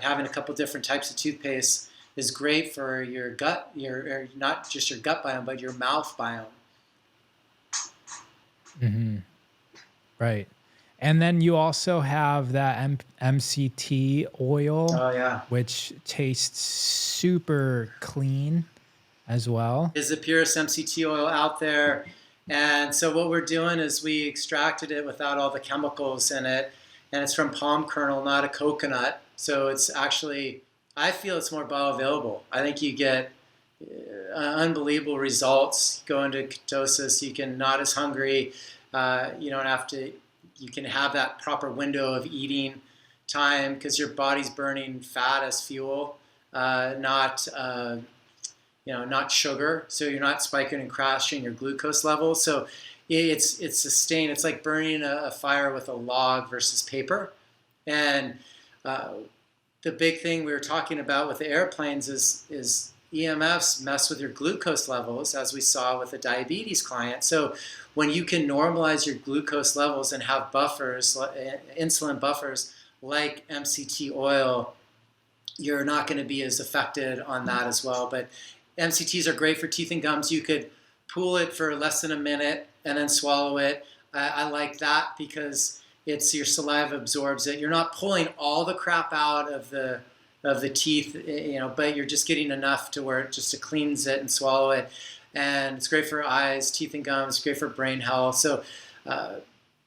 having a couple different types of toothpaste is great for your gut, or not just your gut biome, but your mouth biome. Hmm. Right. And then you also have that MCT oil, Oh yeah, which tastes super clean as well. is the purest MCT oil out there. And so what we're doing is we extracted it without all the chemicals in it, and it's from palm kernel, not a coconut. So it's actually, I feel it's more bioavailable. I think you get unbelievable results. Go into ketosis, you can not as hungry. You don't have to. You can have that proper window of eating time because your body's burning fat as fuel, not sugar. So you're not spiking and crashing your glucose levels. So it's sustained. It's like burning a fire with a log versus paper. And the big thing we were talking about with the airplanes is EMFs mess with your glucose levels, as we saw with the diabetes client. So when you can normalize your glucose levels and have buffers, insulin buffers like MCT oil, you're not going to be as affected on that as well. But MCTs are great for teeth and gums. You could pool it for less than a minute and then swallow it. I like that because your saliva absorbs it. You're not pulling all the crap out of the teeth, but you're just getting enough to where it cleans it and swallow it. And it's great for eyes, teeth, and gums. Great for brain health. So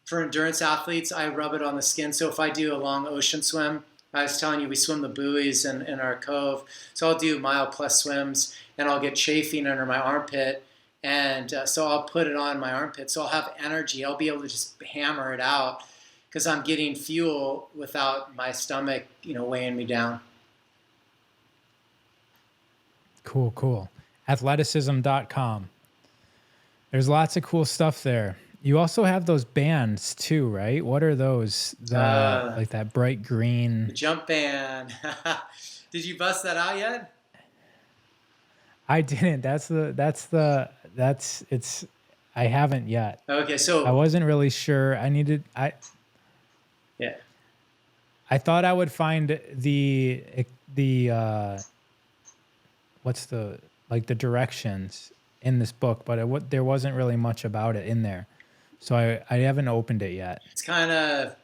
for endurance athletes, I rub it on the skin. So if I do a long ocean swim, I was telling you, we swim the buoys in our cove. So I'll do mile plus swims, and I'll get chafing under my armpit. And so I'll put it on my armpit. So I'll have energy. I'll be able to just hammer it out because I'm getting fuel without my stomach, weighing me down. Cool. Athleticism.com. There's lots of cool stuff there. You also have those bands too, right? What are those? Like that bright green. The jump band. Did you bust that out yet? I didn't. I haven't yet. Okay, so I wasn't really sure. Yeah. I thought I would find the what's the directions in this book, but there wasn't really much about it in there. So I haven't opened it yet. It's kind of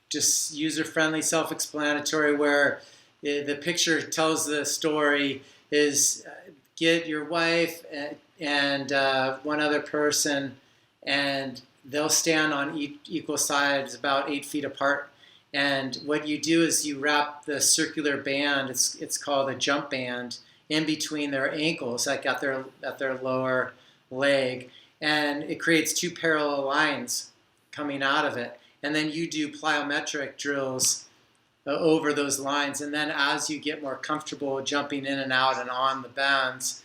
just user-friendly, self-explanatory, where the picture tells the story is get your wife and one other person, and they'll stand on equal sides about 8 feet apart. And what you do is you wrap the circular band, it's called a jump band, in between their ankles, like at their lower leg. And it creates two parallel lines coming out of it. And then you do plyometric drills over those lines. And then as you get more comfortable jumping in and out and on the bands,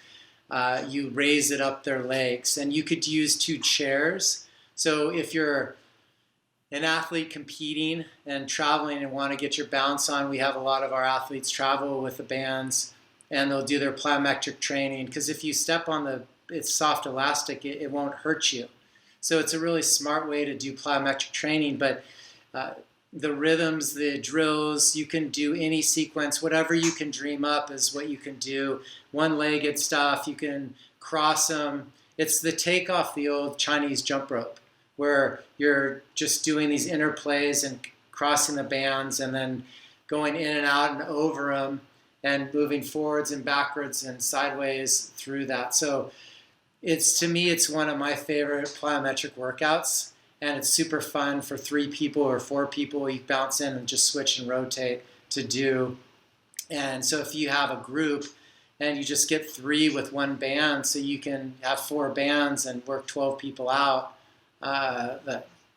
you raise it up their legs. And you could use 2 chairs. So if you're an athlete competing and traveling and want to get your bounce on, we have a lot of our athletes travel with the bands, and they'll do their plyometric training. Because if you step on it's soft elastic, it won't hurt you. So it's a really smart way to do plyometric training. But the rhythms, the drills, you can do any sequence. Whatever you can dream up is what you can do. One-legged stuff, you can cross them. It's the take off the old Chinese jump rope, where you're just doing these interplays and crossing the bands and then going in and out and over them and moving forwards and backwards and sideways through that. So to me, it's one of my favorite plyometric workouts, and it's super fun for 3 people or 4 people. You bounce in and just switch and rotate to do. And so if you have a group and you just get 3 with one band, so you can have 4 bands and work 12 people out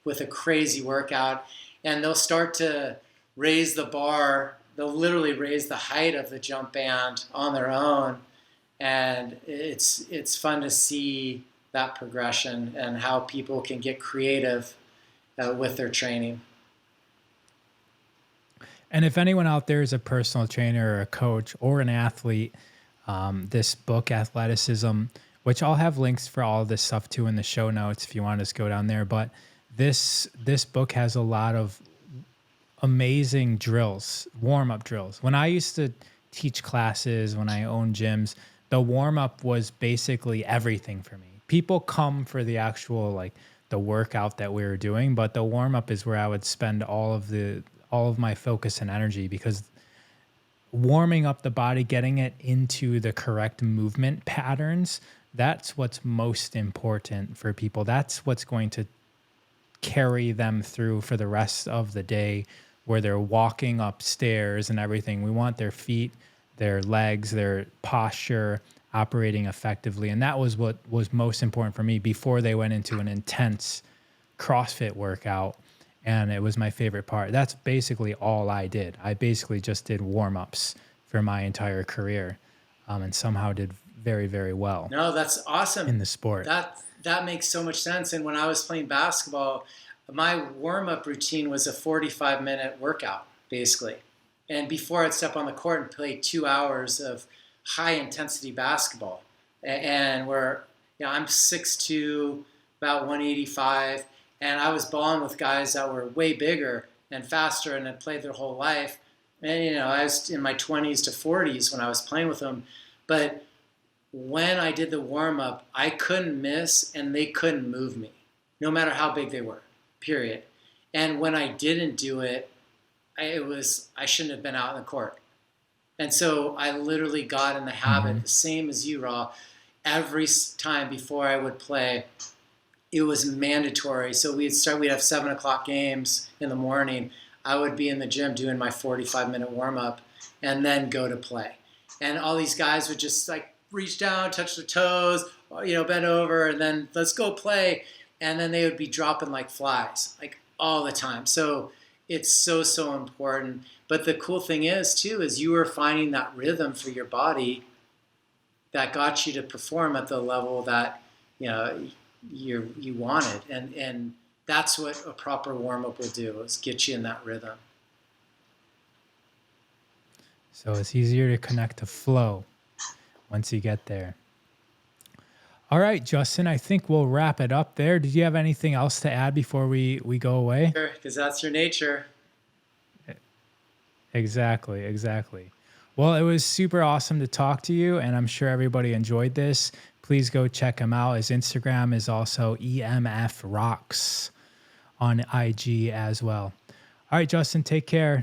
with a crazy workout. And they'll start to raise the bar. They'll literally raise the height of the jump band on their own. And it's fun to see that progression and how people can get creative with their training. And if anyone out there is a personal trainer or a coach or an athlete, this book, Athleticism, which I'll have links for all of this stuff too in the show notes if you want to just go down there. But this book has a lot of amazing drills, warm-up drills. When I used to teach classes, when I owned gyms, the warm-up was basically everything for me. People come for the actual, the workout that we were doing, but the warm-up is where I would spend all of my focus and energy, because warming up the body, getting it into the correct movement patterns, that's what's most important for people. That's what's going to carry them through for the rest of the day, where they're walking upstairs and everything. We want their feet, their legs, their posture operating effectively. And that was what was most important for me before they went into an intense CrossFit workout. And it was my favorite part. That's basically all I did. I basically just did warm-ups for my entire career, and somehow did very, very well. No, that's awesome. In the sport. That makes so much sense. And when I was playing basketball, my warm-up routine was a 45-minute workout, basically. And before I'd step on the court and play 2 hours of high-intensity basketball. And I'm 6'2", about 185, and I was balling with guys that were way bigger and faster and had played their whole life. And, I was in my 20s to 40s when I was playing with them. But when I did the warm-up, I couldn't miss and they couldn't move me, no matter how big they were, period. And when I didn't do it, I shouldn't have been out in the court. And so I literally got in the habit, the same as you, Raw. Every time before I would play, it was mandatory. So we'd have 7 o'clock games in the morning. I would be in the gym doing my 45-minute warm-up and then go to play. And all these guys would just like reach down, touch their toes, bend over, and then let's go play. And then they would be dropping like flies, like all the time. So it's so important. But the cool thing is too, is you were finding that rhythm for your body that got you to perform at the level that you wanted. And that's what a proper warm-up will do, is get you in that rhythm. So it's easier to connect to flow once you get there. All right, Justin, I think we'll wrap it up there. Did you have anything else to add before we go away? Sure, because that's your nature. Exactly. Well, it was super awesome to talk to you, and I'm sure everybody enjoyed this. Please go check him out. His Instagram is also EMF Rocks on IG as well. All right, Justin, take care.